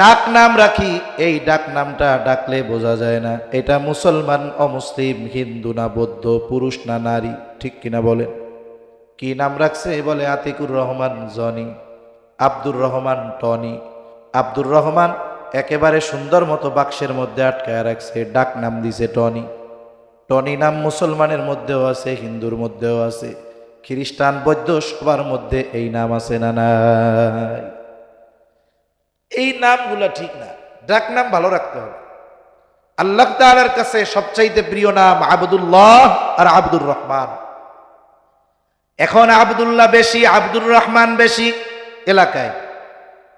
ডাক নাম রাখি, এই ডাক নামটা ডাকলে বোঝা যায় না এটা মুসলমান, অমুসলিম, হিন্দু না বৌদ্ধ, পুরুষ না নারী, ঠিক কিনা বলেন? কি নাম রাখছে? বলে আতিকুর রহমান জনি, আব্দুর রহমান টনি। আব্দুর রহমান একেবারে সুন্দর মতো বাক্সের মধ্যে আটকায় রাখছে, ডাক নাম দিছে টনি। টনি নাম মুসলমানের মধ্যেও আছে, হিন্দুর মধ্যেও আছে, খ্রিস্টান বৌদ্ধ সবার মধ্যে এই নাম আছে না নাই? এই নামগুলা ঠিক না, ডাক নাম ভালো রাখতে হবে। আল্লাহ তাআলার কাছে সবচাইতে প্রিয় নাম আবদুল্লাহ আর আব্দুর রহমান। এখন আব্দুল্লাহ বেশি, আব্দুর রহমান বেশি এলাকায়।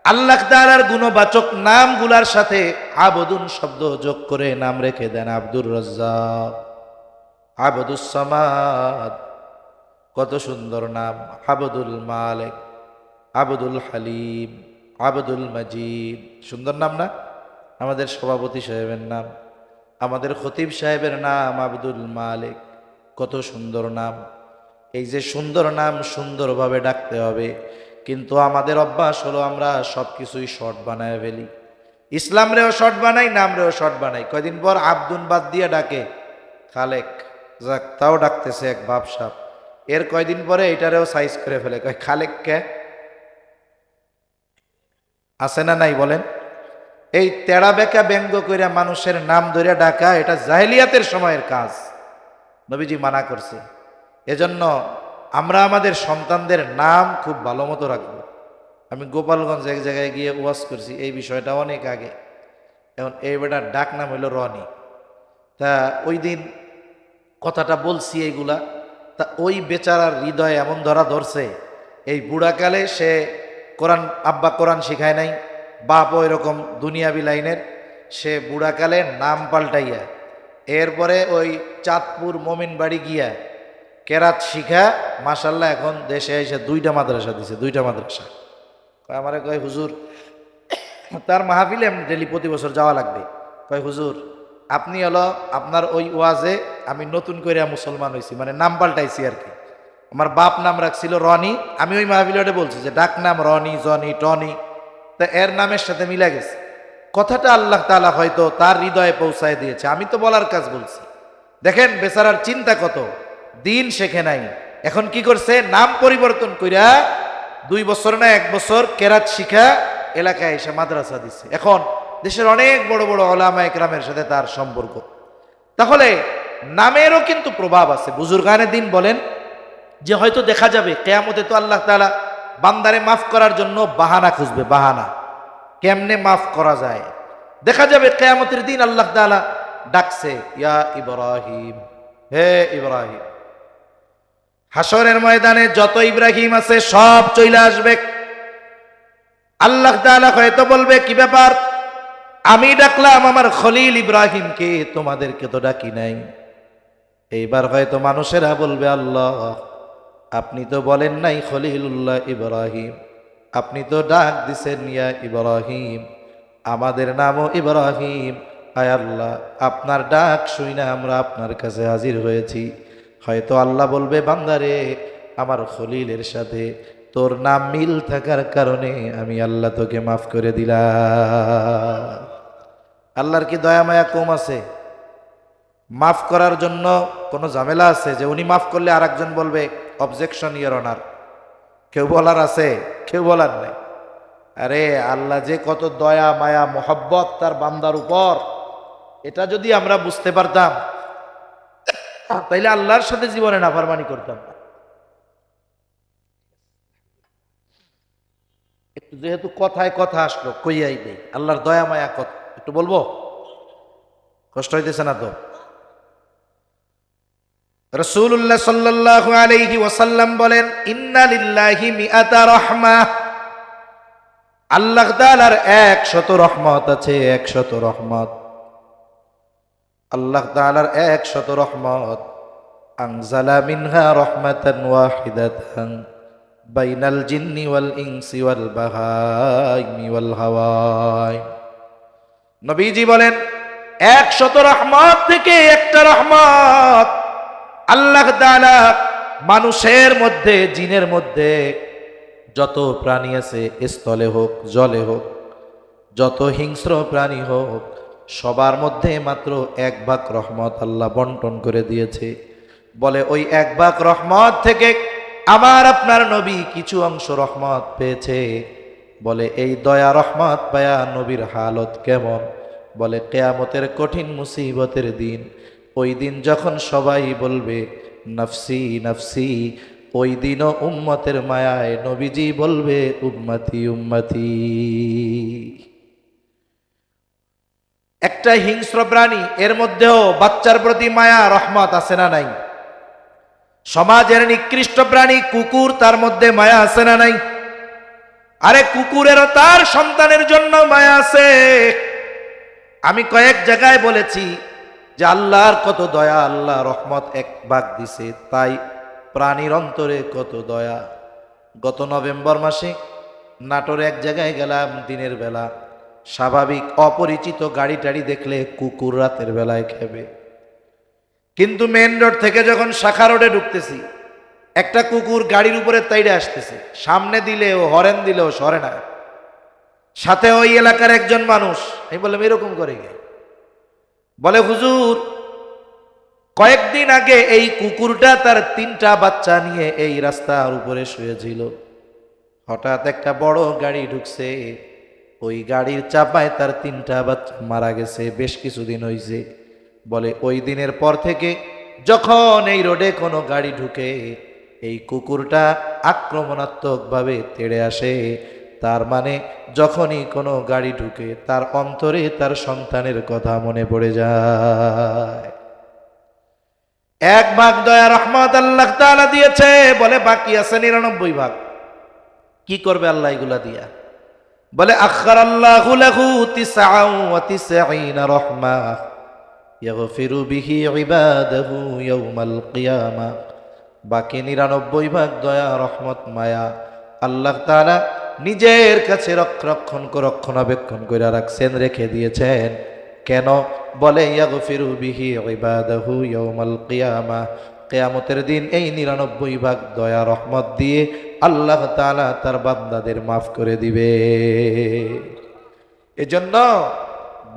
আল্লাহ তাআলার গুণবাচক নামগুলার সাথে আবদুন শব্দ যোগ করে নাম রেখে দেন আব্দুর রাজ্জাক, আবদুস সামাদ, কত সুন্দর নাম। আবদুল মালিক, আবদুল হালিম, আবদুল মাজিদ, সুন্দর নাম না? আমাদের সভাপতি সাহেবের নাম, আমাদের খতিব সাহেবের নাম আবদুল মালিক, কত সুন্দর নাম। এই যে সুন্দর নাম, সুন্দরভাবে ডাকতে হবে। কিন্তু আমাদের অভ্যাস হলো আমরা সব কিছুই শর্ট বানায় ফেলি। ইসলাম রেও শর্ট বানাই, নাম রেও শর্ট বানাই। কয়দিন পর আব্দুন বাদ দিয়ে ডাকে খালেক, যাক তাও ডাকতেছে এক বাপসাপ। এর কয়দিন পরে এটারেও সাইজ করে ফেলে, কয় খালেক কে? আছে না নাই বলেন? এই তেড়া বেকা ব্যঙ্গ কইরা মানুষের নাম ধরে ডাকা, এটা জাহেলিয়াতের সময়ের কাজ, নবীজি মানা করছে। এজন্য আমরা আমাদের সন্তানদের নাম খুব ভালো মতো রাখবো। আমি গোপালগঞ্জ এক জায়গায় গিয়ে ওয়াজ করছি এই বিষয়টা অনেক আগে। এখন এই বেটার ডাক নাম হইল রনি। তা ওই দিন কথাটা বলছি এইগুলা, তা ওই বেচারার হৃদয় এমন ধরা ধরছে, এই বুড়াকালে সে কোরআন, আব্বা কোরআন শিখায় নাই, বাপও এরকম দুনিয়াবি লাইনের, সে বুড়াকালে নাম পাল্টাইয়া এরপরে ওই চাঁদপুর মোমিন বাড়ি গিয়া কেরাত শিখা মাশাল্লাহ এখন দেশে এসে 2টা মাদ্রাসা দিছে, 2টা মাদ্রাসা। আমারে কয় হুজুর, তার মাহফিলে এমনি ডেলি প্রতি বছর যাওয়া লাগবে। কয় হুজুর আপনি হলো আপনার ওই ওয়াজে আমি নতুন করে মুসলমান হয়েছি, মানে নাম পাল্টাইছি আর কি। আমার বাপ নাম রাখছিল রনি, আমি ওই মাহফিলে বলছি যে ডাক নাম রনি, জনি, টনি, তা এর নামের সাথে মিলে গেছে। কথাটা আল্লাহ তাআলা হয়তো তার হৃদয়ে পৌঁছায় দিয়েছে, আমি তো বলার কাজ বলছি। দেখেন বেচারার চিন্তা কত, দিন শেখে নাই, এখন কি করছে, নাম পরিবর্তন কইরা 2 বছর না 1 বছর কেরাত শিখা এলাকায় এসে মাদ্রাসা দিচ্ছে। এখন দেশের অনেক বড় বড় ওলামা একরামের সাথে তার সম্পর্ক। তাহলে নামেরও কিন্তু প্রভাব আছে। বুজুর্গানে দিন বলেন যে হয়তো দেখা যাবে কিয়ামতে তো আল্লাহ তাআলা বান্দারে মাফ করার জন্য বাহানা খুঁজবে, বাহানা কেমনে মাফ করা যায়। দেখা যাবে কিয়ামতের দিন আল্লাহ তাআলা ডাকছে, ইয়া ইব্রাহিম, হে ইব্রাহিম। হাসরের ময়দানে যত ইব্রাহিম আছে সব চলে আসবে। আল্লাহ তাআলা হয়তো বলবে, কি ব্যাপার, আমি ডাকলাম আমার খলিল ইব্রাহিমকে, তোমাদেরকে তো ডাকি নাই। এইবার হয়তো মানুষেরা বলবে, আল্লাহ আপনি তো বলেন নাই খলিলুল্লাহ ইব্রাহিম, আপনি তো ডাক দিছেন ইয়া ইব্রাহিম, আমাদের নামও ইব্রাহিম। আয় আল্লাহ, আপনার ডাক শুই না আমরা আপনার কাছে হাজির হয়েছি। হয়তো আল্লাহ বলবে, বান্দারে আমার খলিলের সাথে তোর নাম মিল থাকার কারণে আমি আল্লাহ তোকে মাফ করে দিলাম। আল্লাহর কি দয়া মায়া কম আছে? মাফ করার জন্য কোনো ঝামেলা আছে যে উনি মাফ করলে আর একজন বলবে অবজেকশন ইয়োর অনার? কেউ বলার আছে? কেউ বলার নাই। আরে আল্লাহ যে কত দয়া মায়া মোহাব্বত তার বান্দার উপর, এটা যদি আমরা বুঝতে পারতাম তাইলে আল্লাহর সাথে জীবনে নাফরমানি করতাম না। একটু যেহেতু কথায় কথা আসলো, কইয়াই দেই আল্লাহর দয়া মায়া কত, একটু বলবো, কষ্ট হইতেছে না তো? রাসূলুল্লাহ সাল্লাল্লাহু আলাইহি ওয়াসাল্লাম বলেন, ইন্না লিল্লাহি মিআতা রাহমাহ, আল্লাহ তাআলার 100 রহমত আছে, 100 রহমত। আল্লাহ তাআলার 100 রহমত। আনজালা মিনহা রাহমাতান ওয়াহিদাতান বাইনাল জিন্নি ওয়াল ইনসি ওয়াল বাহাইমি ওয়াল হাওয়াই। নবীজি বলেন 100 রহমত থেকে একটা রহমত আল্লাহ তাআলা মানুষের মধ্যে, জিনের মধ্যে যত প্রাণী আছে, স্থলে হোক জলে হোক, যত হিংস্র প্রাণী হোক, সবার মধ্যে মাত্র 1 ভাগ রহমত আল্লাহ বন্টন করে দিয়েছে। বলে ওই 1 ভাগ রহমত থেকে আমার আপনার নবী কিছু অংশ রহমত পেয়েছে। বলে এই দয়া রহমত পায়া নবীর হালত কেমন? বলে কিয়ামতের কঠিন মুসিবতের দিন, ওই দিন যখন সবাই বলবে নফসি নফসি, ওই দিনও উম্মতের মায়ায় নবীজি বলবে উম্মতি উম্মতি। একটা হিংস্র প্রাণী, এর মধ্যেও বাচ্চার প্রতি মায়া রহমত আছে না নাই? সমাজের নিকৃষ্ট প্রাণী কুকুর, তার মধ্যে মায়া আছে না নাই? আরে কুকুরেরও তার সন্তানের জন্য মায়া আছে। আমি কয়েক জায়গায় বলেছি যে আল্লাহর কত দয়া, আল্লাহ রহমত 1 ভাগ দিছে, তাই প্রাণীর অন্তরে কত দয়া। গত নভেম্বর মাসে নাটোরে এক জায়গায় গেলাম দিনের বেলা, স্বাভাবিক অপরিচিত গাড়ি টাড়ি দেখলে কুকুর রাতের বেলায় খেবে, কিন্তু মেন রোড থেকে যখন শাখা রোডে ঢুকতেছি একটা কুকুর গাড়ির উপরে তাইড়ে আসতেছে, সামনে দিলেও হরেন দিলেও সরে না। সাথে ওই এলাকার একজন মানুষ, আমি বললাম এরকম করে গে? বলে হুজুর কয়েকদিন আগে এই কুকুরটা তার 3টা বাচ্চা নিয়ে এই রাস্তার উপরে শুয়েছিল, হঠাৎ একটা বড় গাড়ি ঢুকছে, ওই গাড়ির চাপায় তার 3টা বাচ্চা মারা গেছে, বেশ কিছুদিন হয়েছে। বলে ওই দিনের পর থেকে যখন এই রোডে কোনো গাড়ি ঢুকে এই কুকুরটা আক্রমণাত্মকভাবে তেড়ে আসে। তার মানে যখনই কোনো গাড়ি ঢুকে তার অন্তরে তার সন্তানের কথা মনে পড়ে যায়। 1 ভাগ দয়া রহমত আল্লাহ তাআলা দিয়েছে, বলে বাকি আছে 99 ভাগ। কি করবে আল্লাহ এগুলা দিয়া? বলে আখারাল্লাহু লাহু 99 রহমাহ ইয়াগফিরু বিহি ইবাদাহু ইয়াউমাল কিয়ামা। বাকি 99 ভাগ দয়া রহমত মায়া আল্লাহ তাআলা নিজের কাছে রক্ষণাবেক্ষণ করে রাখছেন, রেখে দিয়েছেন। কেন? বলে ইয়াগফিরু বিহি ইবাদাহু ইয়াউমাল কিয়ামা, কিয়ামতের দিন এই 99 ভাগ দয়া রহমত দিয়ে আল্লাহ তাআলা তার বান্দাদের মাফ করে দিবে। এজন্য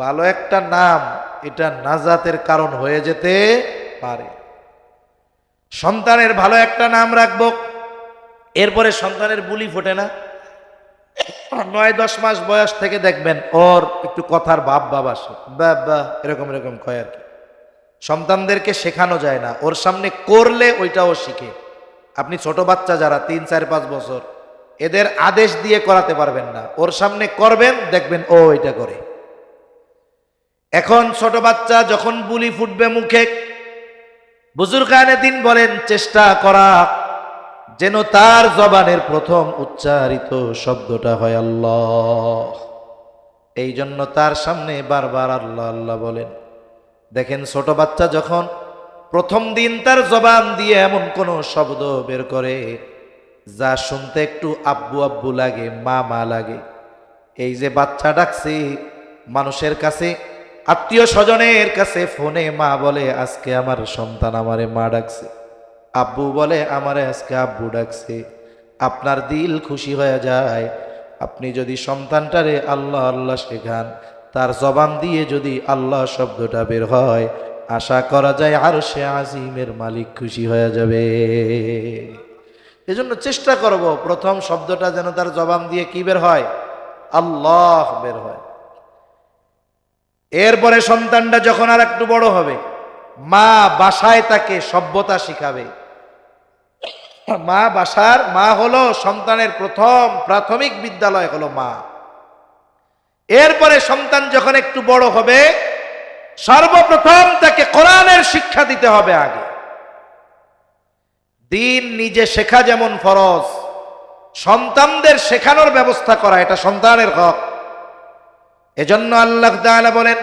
ভালো একটা নাম এটা নাজাতের কারণ হয়ে যেতে পারে। সন্তানের ভালো একটা নাম রাখবো, এরপরে সন্তানের বুলি ফোটে না, 9-10 মাস বয়স থেকে দেখবেন ওর একটু কথার ভাব ভাব আসে, বা এরকম এরকম কয় আর কি। সন্তানদেরকে শেখানো যায় না, ওর সামনে করলে ওইটাও শিখে। আপনি ছোট বাচ্চা যারা 3, 4, 5 বছর, এদের আদেশ দিয়ে করাতে পারবেন না, ওর সামনে করবেন দেখবেন ও এটা করে। এখন ছোট বাচ্চা যখন বুলি ফুটবে মুখে, বুজুর্গানে দিন বলেন চেষ্টা করা যেন তার জবানের প্রথম উচ্চারিত শব্দটা হয় আল্লাহ। এই জন্য তার সামনে বারবার আল্লাহ আল্লাহ বলেন। দেখেন ছোট বাচ্চা যখন প্রথম দিন তার জবান দিয়ে এমন কোন শব্দ বের করে যা শুনতে একটু আব্বু আব্বু লাগে, মা মা লাগে, এই যে বাচ্চা ডাকছে, মানুষের কাছে, আত্মীয় স্বজনের কাছে ফোনে মা বলে আজকে আমার সন্তান আমারে মা ডাকছে, আব্বু বলে আমারে আজকে আব্বু ডাকছে, আপনার দিল খুশি হয়ে যায়। আপনি যদি সন্তানটারে আল্লাহ আল্লাহ শেখান, তার জবান দিয়ে যদি আল্লাহ শব্দটা বের হয়, আশা করা যায় আরশে আজিমের মালিক খুশি হয়ে যাবে। এজন্য চেষ্টা করব প্রথম শব্দটা যেন তার জবান দিয়ে কি বের হয়, আল্লাহ বের হয়। এরপরে সন্তানটা যখন আর একটু বড় হবে, মা বাসায় তাকে সভ্যতা শিখাবে। মা হলো সন্তানের প্রথম প্রাথমিক বিদ্যালয় হলো মা। এরপরে সন্তান যখন একটু বড় হবে, সর্বপ্রথম তাকে কোরআনের শিক্ষা দিতে হবে। আগে দিন নিজে শেখা যেমন ফরজ, সন্তানদের শেখানোর ব্যবস্থা করা এটা সন্তানের হক। এজন্য আল্লাহ তাআলা বলেন,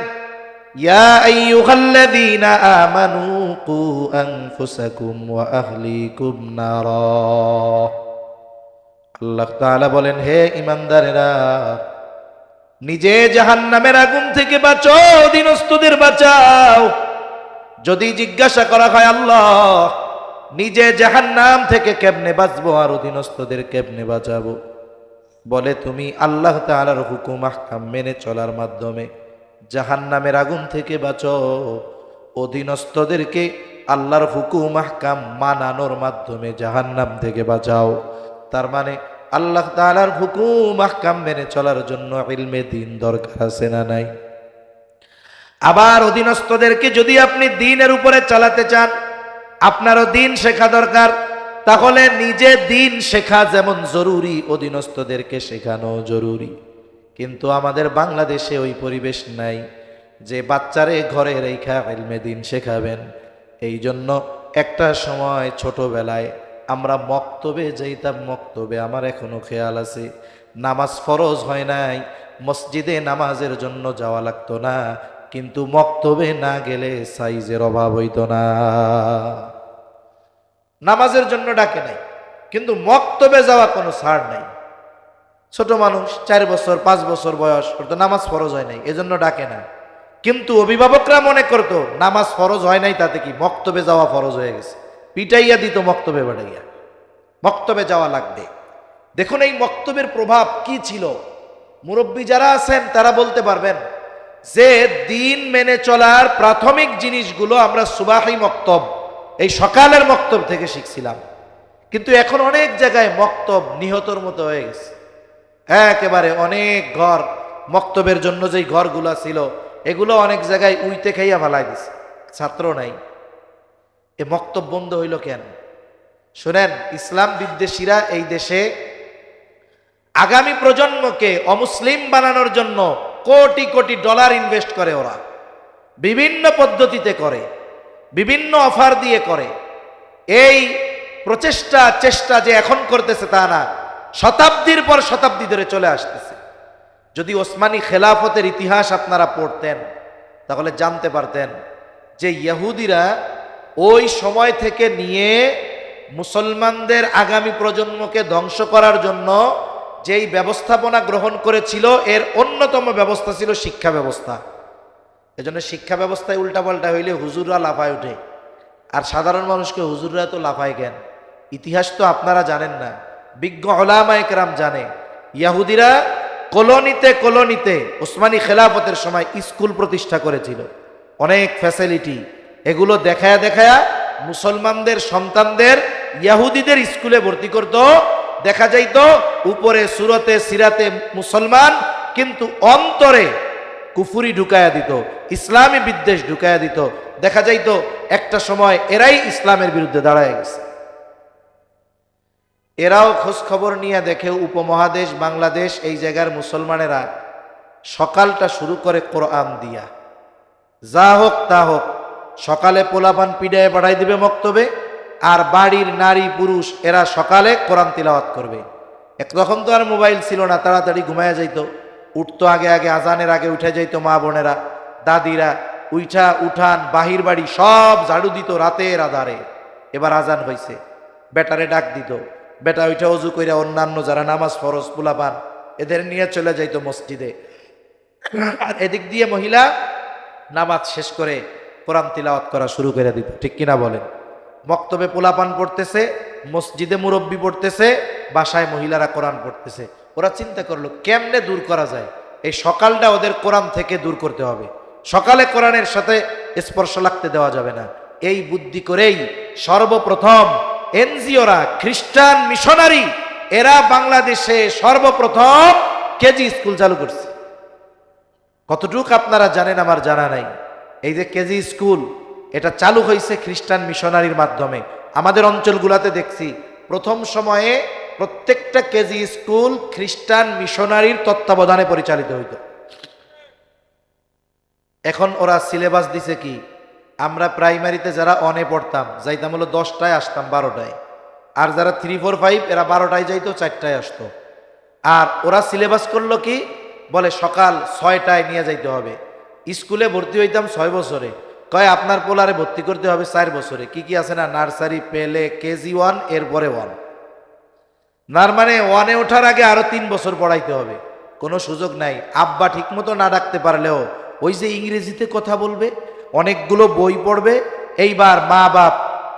ইয়া আইয়ুহাল্লাযীনা আমানু কু আনফুসাকুম ওয়া আহলিকুম নারা। আল্লাহ তাআলা বলেন, হে ঈমানদারেরা, নিজে জাহান্নামের আগুন থেকে বাঁচো, অধীনস্থদের বাঁচাও। যদি জিজ্ঞাসা করা হয় আল্লাহ নিজে জাহান্নাম থেকে কেমনে বাঁচবো আর অধীনস্থদের কেমনে বাঁচাবো, বলে তুমি আল্লাহ তাআলার হুকুম আহকাম মেনে চলার মাধ্যমে জাহান্নামের আগুন থেকে বাঁচো, অধীনস্থদেরকে আল্লাহর হুকুম আহকাম মানানোর মাধ্যমে জাহান্নাম থেকে বাঁচাও। তার মানে আল্লাহ তাআলার হুকুম আহকাম মেনে চলার জন্য ইলমে দ্বীন দরকার আছে না নাই? আবার অধীনস্থদেরকে যদি আপনি দ্বীনের উপরে চালাতে চান, আপনারও দ্বীন শেখা দরকার। তাহলে নিজে দ্বীন শেখা যেমন জরুরি, অধীনস্থদেরকে শেখানো জরুরি। কিন্তু আমাদের বাংলাদেশে ওই পরিবেশ নাই যে বাচ্চারে ঘরে রেখা ইলমে দ্বীন শেখাবেন। এই জন্য একটা সময় ছোটবেলায় আমরা মক্তবে যাইতাম। মক্তবে আমার এখনো খেয়াল আছে, নামাজ ফরজ হয় নাই, মসজিদে নামাজের জন্য যাওয়া লাগতো না, কিন্তু মক্তবে না গেলে সাইজের অভাব হইতো না। নামাজের জন্য ডাকে নাই, কিন্তু মক্তবে যাওয়া কোনো ছাড় নাই। ছোট মানুষ 4 বছর 5 বছর বয়স, ওর তো নামাজ ফরজ হয় নাই, এজন্য ডাকে না। কিন্তু অভিভাবকরা মনে করতো নামাজ ফরজ হয় নাই, তাতে কি মক্তবে যাওয়া ফরজ হয়ে গেছে, পিটাইয়া দিত মক্তবে বাড়াইয়া, মক্তবে যাওয়া লাগবে। দেখুন এই মক্তবের প্রভাব কি ছিল। মুরব্বী যারা আছেন তারা বলতে পারবেন যে দিন মেনে চলার প্রাথমিক জিনিসগুলো আমরা সুবাহি মক্তব, এই সকালের মক্তব থেকে শিখছিলাম। কিন্তু এখন অনেক জায়গায় মক্তব নিহতর মতো হয়ে গেছে। একেবারে অনেক ঘর, মক্তবের জন্য যেই ঘরগুলো ছিল এগুলো অনেক জায়গায় উইতে খাইয়া ফালাই দিছে, ছাত্র নাই। এ মক্তব বন্ধ হইল কেন? শুনেন, ইসলাম বিদ্বেষীরা এই দেশে আগামী প্রজন্মকে অমুসলিম বানানোর জন্য কোটি কোটি ডলার ইনভেস্ট করে। ওরা বিভিন্ন পদ্ধতিতে করে, বিভিন্ন অফার দিয়ে করে। এই চেষ্টা যে এখন করতেছে তা না, শতাব্দীর পর শতাব্দী ধরে চলে আসতেছে। যদি ওসমানী খেলাফতের ইতিহাস আপনারা পড়তেন তাহলে জানতে পারতেন যে ইহুদিরা ওই সময় থেকে নিয়ে মুসলমানদের আগামী প্রজন্মকে ধ্বংস করার জন্য যেই ব্যবস্থাপনা গ্রহণ করেছিল, এর অন্যতম ব্যবস্থা ছিল শিক্ষা ব্যবস্থা। এজন্য শিক্ষা ব্যবস্থায় উল্টাপাল্টা হইলে হুজুররা লাফায় ওঠে, আর সাধারণ মানুষকে হুজুররা তো লাফায় কেন? ইতিহাস তো আপনারা জানেন না, বিজ্ঞ উলামায়ে কেরাম জানে। ইহুদিরা কলোনিতে কলোনিতে ওসমানী খেলাফতের সময় স্কুল প্রতিষ্ঠা করেছিল, অনেক ফ্যাসিলিটি। এগুলো দেখায়া দেখায়া মুসলমানদের সন্তানদের ইহুদিদের স্কুলে ভর্তি করত। দেখা যাইতো উপরে সুরতে সিরাতে মুসলমান, কিন্তু অন্তরে কুফুরি ঢুকায়া দিত, ইসলামী বিদ্বেষ ঢুকায়া দিত। দেখা যাইতো একটা সময় এরাই ইসলামের বিরুদ্ধে দাঁড়ায় গেছে। এরাও খোঁজ খবর নিয়ে দেখে উপমহাদেশ বাংলাদেশ এই জায়গার মুসলমানেরা সকালটা শুরু করে কোরআন দিয়া। যা হোক তা হোক, সকালে পোলাপান পিডায় পাঠাই দিবে মক্তবে, আর বাড়ির নারী পুরুষ এরা সকালে কোরআন তিলাওয়াত করবে। তখন তো আর মোবাইল ছিল না, তাড়াতাড়ি ঘুমায়া যাইতো, উঠতো আগে আগে, আজানের আগে উঠে যাইতো মা বোনেরা দাদিরা, উঠান বাহির বাড়ি সব ঝাড়ু দিত রাতের আধারে। এবার আজান হয়েছে, বেটারে ডাক দিত, বেটা ওইটা অজু কইরা অন্যান্য যারা নামাজ ফরজ পোলাপান এদের নিয়ে চলে যাইতো মসজিদে। আর এদিক দিয়ে মহিলা নামাজ শেষ করে কোরআন তিলাওয়াত করা শুরু করে দিত। ঠিক কিনা বলেন? মক্তবে পোলাপান পড়তেছে, মসজিদে মুরব্বী পড়তেছে, বাসায় মহিলারা কোরআন পড়তেছে। ওরা চিন্তা করলো কেমনে দূর করা যায়, এই সকালটা ওদের কোরআন থেকে দূর করতে হবে, সকালে কোরআনের সাথে স্পর্শ লাগতে দেওয়া যাবে না। এই বুদ্ধি করেই সর্বপ্রথম এনজিওরা, খ্রিস্টান মিশনারি, এরা বাংলাদেশে সর্বপ্রথম কেজি স্কুল চালু করছে। কতটুকু আপনারা জানেন আমার জানা নাই। এই যে কেজি স্কুল, এটা চালু হয়েছে খ্রিস্টান মিশনারির মাধ্যমে। আমাদের অঞ্চলগুলোতে দেখছি প্রথম সময়ে প্রত্যেকটা কেজি স্কুল খ্রিস্টান মিশনারির তত্ত্বাবধানে পরিচালিত হইত। এখন ওরা সিলেবাস দিছে কি, আমরা প্রাইমারিতে যারা অনে পড়তাম যাইতাম হলো 10টায়, আসতাম 12টায়। আর যারা 3, 4, 5 এরা 12টায় যাইতো, 4টায় আসতো। আর ওরা সিলেবাস করলো কি, বলে সকাল 6টায় নিয়ে যাইতে হবে। স্কুলে ভর্তি হইতাম 6 বছরে, কয় আপনার পোলারে ভর্তি করতে হবে 4 বছরে। কি কি আছে না, নার্সারি, পেলে, কেজি 1, এরপরে 1। নার মানে 1-এ ওঠার আগে আরো 3 বছর পড়াইতে হবে। কোনো সুযোগ নাই। আব্বা ঠিক মতো না ডাকতে পারলেও ওই যে ইংরেজিতে কথা বলবে, অনেকগুলো বই পড়বে। এইবার মা বাপ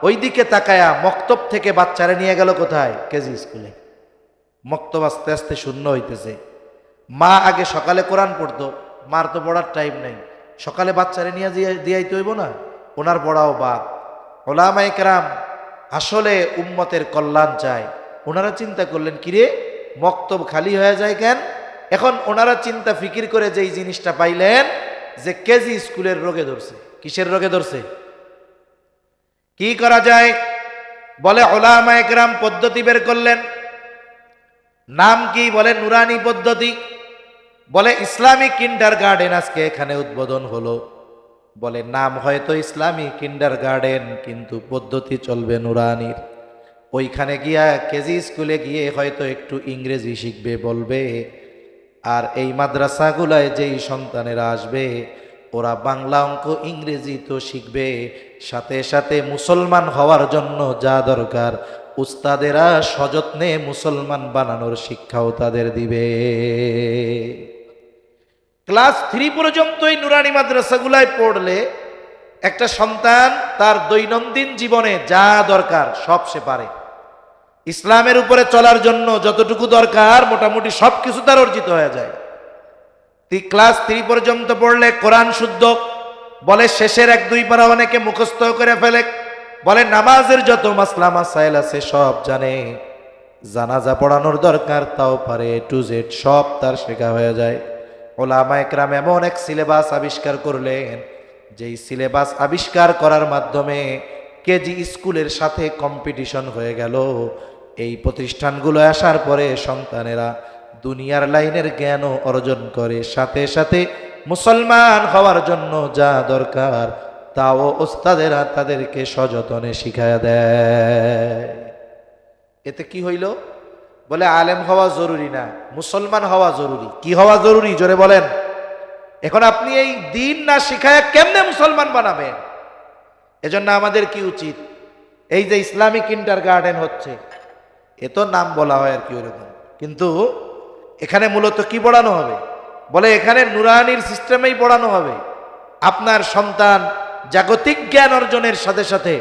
ওইদিকে তাকায়া মক্তব থেকে বাচ্চারা নিয়ে গেল কোথায়, কেজি স্কুলে। মক্তব আস্তে আস্তে শূন্য হইতেছে। মা আগে সকালে কোরআন পড়তো, মার তো পড়ার টাইম নাই, সকালে বাচ্চারা নিয়ে দিয়াইতে হইব না, ওনার পড়াও বাদ। ওলামায়ে কেরাম আসলে উম্মতের কল্যাণ চায়। ওনারা চিন্তা করলেন কিরে মক্তব খালি হয়ে যায় কেন। এখন ওনারা চিন্তা ফিকির করে যেই জিনিসটা পাইলেন যে কেজি স্কুলের রোগে ধরছে। কিসের রোগে ধরছে? কি করা যায়? বলে ওলামায়ে কেরাম পদ্ধতি বের করলেন। নাম কি? বলে নুরানি পদ্ধতি। বলে ইসলামিক কিন্ডারগার্টেন আজকে এখানে উদ্বোধন হলো। বলে নাম হয়তো ইসলামিক কিন্ডারগার্টেন, কিন্তু পদ্ধতি চলবে নুরানির। ওইখানে গিয়া কেজি স্কুলে গিয়ে হয়তো একটু ইংরেজি শিখবে বলবে, আর এই মাদ্রাসাগুলায় যেই সন্তানেরা আসবে ওরা বাংলা অঙ্ক ইংরেজি তো শিখবে, সাথে সাথে মুসলমান হওয়ার জন্য যা দরকার উস্তাদেরা সযত্নে মুসলমান বানানোর শিক্ষাও তাদের দিবে। ক্লাস 3 পর্যন্ত এই নুরানি মাদ্রাসাগুলায় পড়লে একটা সন্তান তার দৈনন্দিন জীবনে যা দরকার সব সে পারে। ইসলামের উপরে চলার জন্য যতটুকু দরকার মোটামুটি সবকিছু তার অর্জিত হয়ে যায়। ক্লাস 3 পর্যন্ত পড়লে কোরআন শুদ্ধ। বলে শেষের 1-2 পারা অনেকে মুখস্থ করে ফেলে। বলে নামাজের যত মাসলা মাসাইল আছে সব জানে। জানাজা পড়ানোর দরকার তাও পারে, টু জেড সব তার শেখা হয়ে যায়। ওলামায়ে কেরাম এমন এক সিলেবাস আবিষ্কার করলেন, যেই সিলেবাস আবিষ্কার করার মাধ্যমে কেজি স্কুলের সাথে কম্পিটিশন হয়ে গেল। এই প্রতিষ্ঠানগুলো আসার পরে সন্তানেরা দুনিয়ার লাইনের জ্ঞানও অর্জন করে, সাথে সাথে মুসলমান হওয়ার জন্য যা দরকার তাও ওস্তাদেরা তাদেরকে সযত্নে শিখায়া দেয়। এতে কি হইল? বলে আলেম হওয়া জরুরি না, মুসলমান হওয়া জরুরি। কি হওয়া জরুরি জোরে বলেন? এখন আপনি এই দিন না শিখায় কেমনে মুসলমান বানাবেন? এজন্য আমাদের কি উচিত? এই যে ইসলামিক কিন্ডারগার্টেন হচ্ছে, এ তো নাম বলা হয় আর কি ওরকম, কিন্তু এখানে মূলত কি পড়ানো হবে? বলে এখানে নুরানির সিস্টেমেই পড়ানো হবে। আপনার সন্তান জাগতিক জ্ঞান অর্জনের সাথে সাথে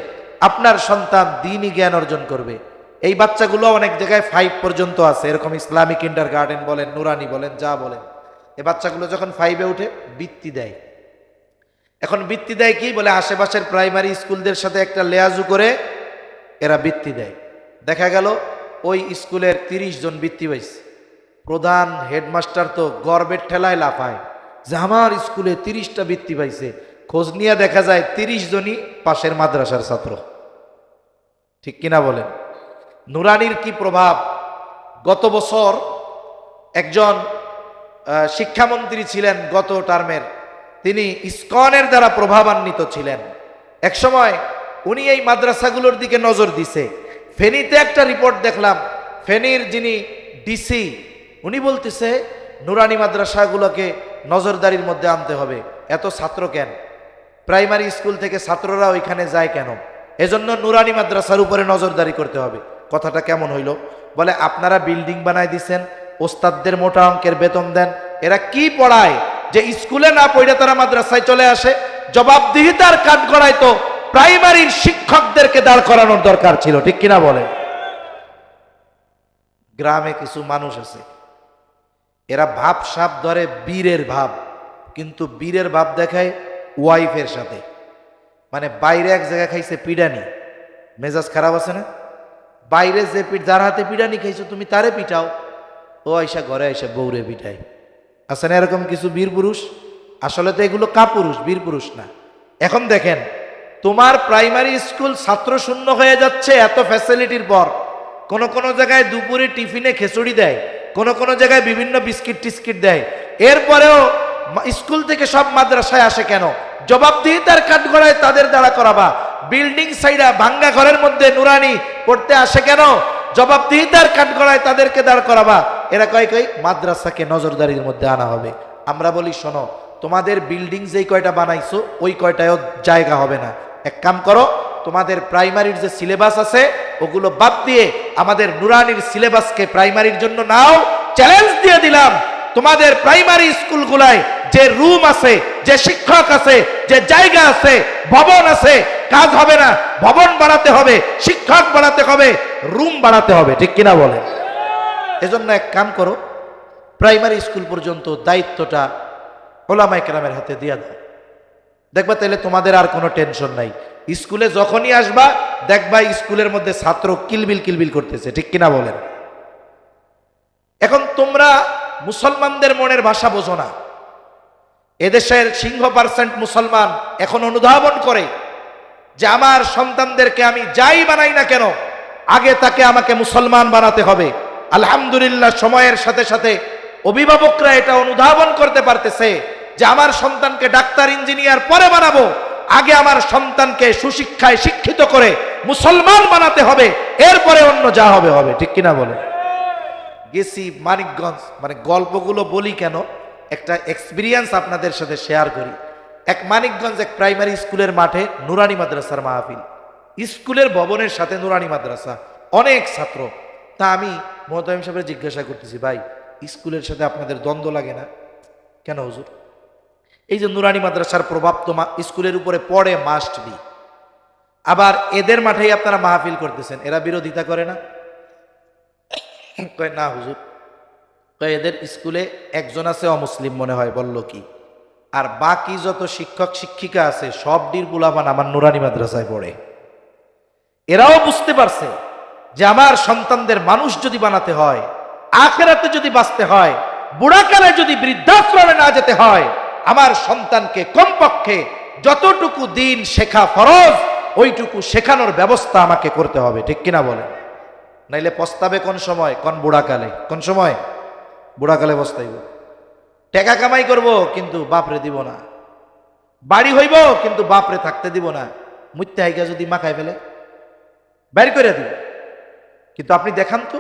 আপনার সন্তান দ্বীনি জ্ঞান অর্জন করবে। এই বাচ্চাগুলো অনেক জায়গায় 5 পর্যন্ত আছে, এরকম ইসলামিক কিন্ডার গার্ডেন বলেন, নুরানি বলেন, যা বলেন। এই বাচ্চাগুলো যখন 5-এ উঠে বৃত্তি দেয়। এখন বৃত্তি দেয় কি বলে, আশেপাশের প্রাইমারি স্কুলদের সাথে একটা লেয়াজু করে এরা বৃত্তি দেয়। দেখা গেল ওই স্কুলের 30 জন বৃত্তি পাইছে। প্রধান হেডমাস্টার তো গর্বের ঠেলায় লাফায় যে আমার স্কুলে 30টা বৃত্তি পাইছে। খোঁজ নিয়ে দেখা যায় 30 জনই পাশের মাদ্রাসার ছাত্র। ঠিক কিনা বলেন? নুরানির কি প্রভাব! গত বছর একজন শিক্ষামন্ত্রী ছিলেন গত টার্মের, তিনি ইসকনের দ্বারা প্রভাবান্বিত ছিলেন। একসময় উনি এই মাদ্রাসাগুলোর দিকে নজর দিছে। ফেনীতে একটা রিপোর্ট দেখলাম, ফেনীর যিনি ডিসি উনি বলতেছে নুরানি মাদ্রাসাগুলোকে নজরদারির মধ্যে আনতে হবে। এত ছাত্র কেন? প্রাইমারি স্কুল থেকে ছাত্ররা ওইখানে যায় কেন? এজন্য নুরানি মাদ্রাসার উপরে নজরদারি করতে হবে। কথাটা কেমন হইল? বলে আপনারা বিল্ডিং বানায় দিচ্ছেন, ওস্তাদদের মোটা অঙ্কের বেতন দেন, এরা কি পড়ায় যে স্কুলে না পড়ে তারা মাদ্রাসায় চলে আসে? জবাবদিহিতার কাজ করায় তো প্রাইমারির শিক্ষকদেরকে দাঁড় করানোর দরকার ছিল। ঠিক কিনা বলে? গ্রামে কিছু মানুষ আছে, এরা ভাব সাপ ধরে বীরের ভাব, কিন্তু বীরের ভাব দেখায় ওয়াইফের সাথে। মানে বাইরে এক জায়গায় খাইছে পিডানি, মেজাজ খারাপ আছে না? বাইরে যে যার হাতে পিডানি খাইছো তুমি তারে পিটাও, ও আইসা ঘরে আইসা বউরে পিটাই। আছে না এরকম কিছু বীর পুরুষ? আসলে তো এগুলো কাপুরুষ, বীর পুরুষ না। এখন দেখেন, তোমার প্রাইমারি স্কুল ছাত্র শূন্য হয়ে যাচ্ছে এত ফ্যাসিলিটির পর। কোন কোন জায়গায় দুপুরে টিফিনে খিচুড়ি দেয়, কোন কোন জায়গায় বিভিন্ন বিস্কিট টিস্কিট দেয়। এরপরেও স্কুল থেকে সব মাদ্রাসায় আসে কেন? জবাবদিহিতার কাঠগড়ায় তাদের দাঁড়া করাবা। বিল্ডিং সাইডা ভাঙ্গা ঘরের মধ্যে নুরানি পড়তে আসে কেন? জবাবদিহিতার কাঠগড়ায় তাদেরকে দাঁড় করাবা। এরা কয় মাদ্রাসাকে নজরদারির মধ্যে আনা হবে। আমরা বলি শোনো, তোমাদের বিল্ডিং যেই কয়টা বানাইছো ওই কয়টায়ও জায়গা হবে না। এক কাম করো, তোমাদের প্রাইমারির যে সিলেবাস আছে ওগুলো বাদ দিয়ে আমাদের নুরানির সিলেবাসকে প্রাইমারির জন্য নাও। চ্যালেঞ্জ দিয়ে দিলাম, তোমাদের প্রাইমারি স্কুলগুলায় যে রুম আছে, যে শিক্ষক আছে, যে জায়গা আছে, ভবন আছে, কাজ হবে না। ভবন বাড়াতে হবে, শিক্ষক বাড়াতে হবে, রুম বাড়াতে হবে। ঠিক কিনা বলে? এজন্য এক কাম করো, প্রাইমারি স্কুল পর্যন্ত দায়িত্বটা ওলামায়ে কেরামের হাতে দিয়া দাও। দেখবা তাহলে তোমাদের আর কোনো টেনশন নাই। স্কুলে যখনই আসবা দেখবা স্কুলের মধ্যে ছাত্র কিলবিল কিলবিল করতেছে। ঠিক কিনা বলেন? এখন তোমরা মুসলমানদের মনের ভাষা বোঝো না। এদেশের সিংহ পার্সেন্ট মুসলমান এখন অনুধাবন করে যে আমার সন্তানদেরকে আমি যাই বানাই না কেন আগে তাকে আমাকে মুসলমান বানাতে হবে। আলহামদুলিল্লাহ, সময়ের সাথে সাথে অভিভাবকরা এটা অনুধাবন করতে পারতেছে যে আমার সন্তানকে ডাক্তার ইঞ্জিনিয়ার পরে বানাবো, আগে আমার সন্তানকে সুশিক্ষায় শিক্ষিত করে মুসলমান বানাতে হবে, এরপরে অন্য যা হবে হবে। ঠিক কিনা বলে? গেছি মানিকগঞ্জ, মানে গল্পগুলো বলি কেন, একটা এক্সপিরিয়েন্স আপনাদের সাথে শেয়ার করি। এক মানিকগঞ্জ এক প্রাইমারি স্কুলের মাঠে নুরানি মাদ্রাসার মাহফিল, স্কুলের ভবনের সাথে নুরানি মাদ্রাসা, অনেক ছাত্র। তা আমি মোহতামিম সাহেবের জিজ্ঞাসা করতেছি, ভাই স্কুলের সাথে আপনাদের দ্বন্দ্ব লাগে না কেন হুজুর? এই যে নুরানি মাদ্রাসার প্রভাব তো স্কুলের উপরে পড়ে, মাস্ট বি। আবার এদের মাঠেই আপনারা মাহফিল করতেছেন, এরা বিরোধিতা করে না? কয় না হুজুর, কয় এদের স্কুলে একজন আছে অমুসলিম মনে হয়, বলল কি, আর বাকি যত শিক্ষক শিক্ষিকা আছে সব ডির বুলাবান আমার নুরানি মাদ্রাসায় পড়ে। এরাও বুঝতে পারছে যে আমার সন্তানদের মানুষ যদি বানাতে হয়, আখেরাতে যদি বাঁচতে হয়, বুড়াকালে যদি বৃদ্ধাশ্রমে না যেতে হয়, আমার সন্তানকে কমপক্ষে যতটুকু দিন শেখা ফরজ ওইটুকু শেখানোর ব্যবস্থা আমাকে করতে হবে। ঠিক কিনা বলে? নাইলে পস্তাবে কোন সময়? কোন বুড়াকালে। কোন সময়? বুড়াকালে পস্তাইব। টাকা কামাই করব কিন্তু বাপরে দিব না, বাড়ি হইব কিন্তু বাপরে থাকতে দিব না, মুত্যা হাইগা যদি মাখায় ফেলে বের করে দিব। কিন্তু আপনি দেখান তো,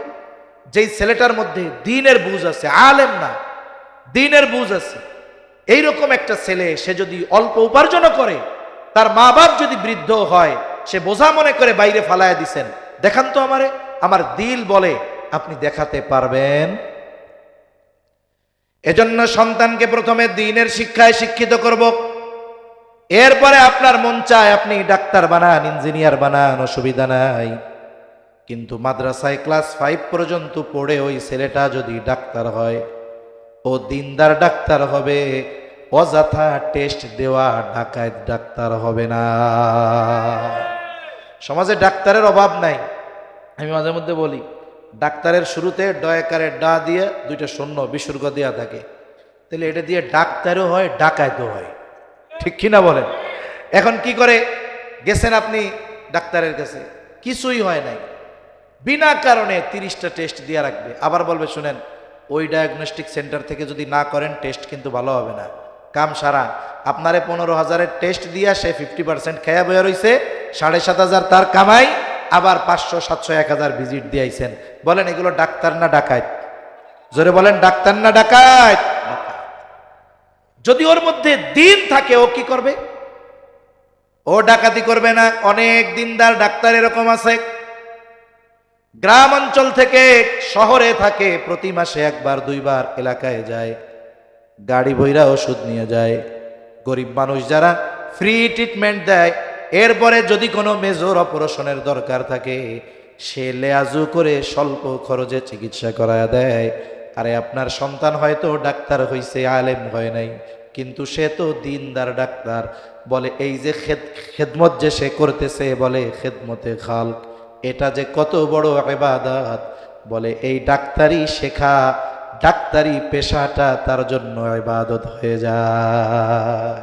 যেই ছেলেটার মধ্যে দিনের বুঝ আছে, আলেম না, দিনের বুঝ আছে, এইরকম একটা ছেলে সে যদি অল্প উপার্জন করে, তার মা বাপ যদি বৃদ্ধ হয়, সে বোঝা মনে করে বাইরে ফালায়া দিছেন, দেখান তো আমারে। আমার দিল বলে আপনি দেখাতে পারবেন। এজন্য সন্তানকে প্রথমে দ্বীনের শিক্ষায় শিক্ষিত করব, এরপরে আপনার মন চায় আপনি ডাক্তার বানান, ইঞ্জিনিয়ার বানান, অসুবিধা নাই। কিন্তু মাদ্রাসায় ক্লাস 5 পর্যন্ত পড়ে ওই ছেলেটা যদি ডাক্তার হয়, ও দিনদার ডাক্তার হবে, অযথা টেস্ট দেওয়া ডাকাত ডাক্তার হবে না। সমাজে ডাক্তারের অভাব নাই। আমি মাঝে মধ্যে বলি, ডাক্তারের শুরুতে ডয়াকারের ডা দিয়ে 2টা শূন্য বিসর্গ দেওয়া থাকে, তাহলে এটা দিয়ে ডাক্তারও হয় ডাকাতও হয়, ঠিক কিনা বলেন? এখন কি করে গেছেন আপনি ডাক্তারের কাছে, কিছুই হয় নাই, বিনা কারণে 30টা টেস্ট দিয়ে রাখবে, আবার বলবে শুনেন ওই ডায়াগনস্টিক সেন্টার থেকে যদি না করেন টেস্ট কিন্তু ভালো হবে না, কাম সারা। আপনারে 15,000-এর টেস্ট দিয়া সে 50% খেয়া বয়ে রয়েছে, 7,500 তার কামাই, আবার 500, 700, 1,000 ভিজিট দিয়েছেন। বলেন এগুলো ডাক্তার না ডাকাত? জোরে বলেন, ডাক্তার না ডাকাত? যদি ওর মধ্যে দিন থাকে ও কি করবে? ও ডাকাতি করবে না। অনেক দিনদার ডাক্তার এরকম আছে, গ্রাম অঞ্চল থেকে শহরে থাকে, প্রতি মাসে 1বার 2বার এলাকায় যায়, গাড়ি বইরা ওষুধ নিয়ে যায়, গরিব মানুষ যারা ফ্রি ট্রিটমেন্ট দেয়। এরপরে যদি কোনো মেজর অপারেশনের দরকার থাকে, সে লেয়াজু করে স্বল্প খরচে চিকিৎসা করায় দেয়। আরে আপনার সন্তান হয়তো ডাক্তার হইছে, আলেম হয় নাই, কিন্তু সে তো দিনদার ডাক্তার। বলে এই যে খেদমত যে সে করতেছে, বলে খেদমতে খালক, এটা যে কত বড় ইবাদত। বলে এই ডাক্তারি শেখা, ডাক্তারি পেশাটা তার জন্য ইবাদত হয়ে যায়।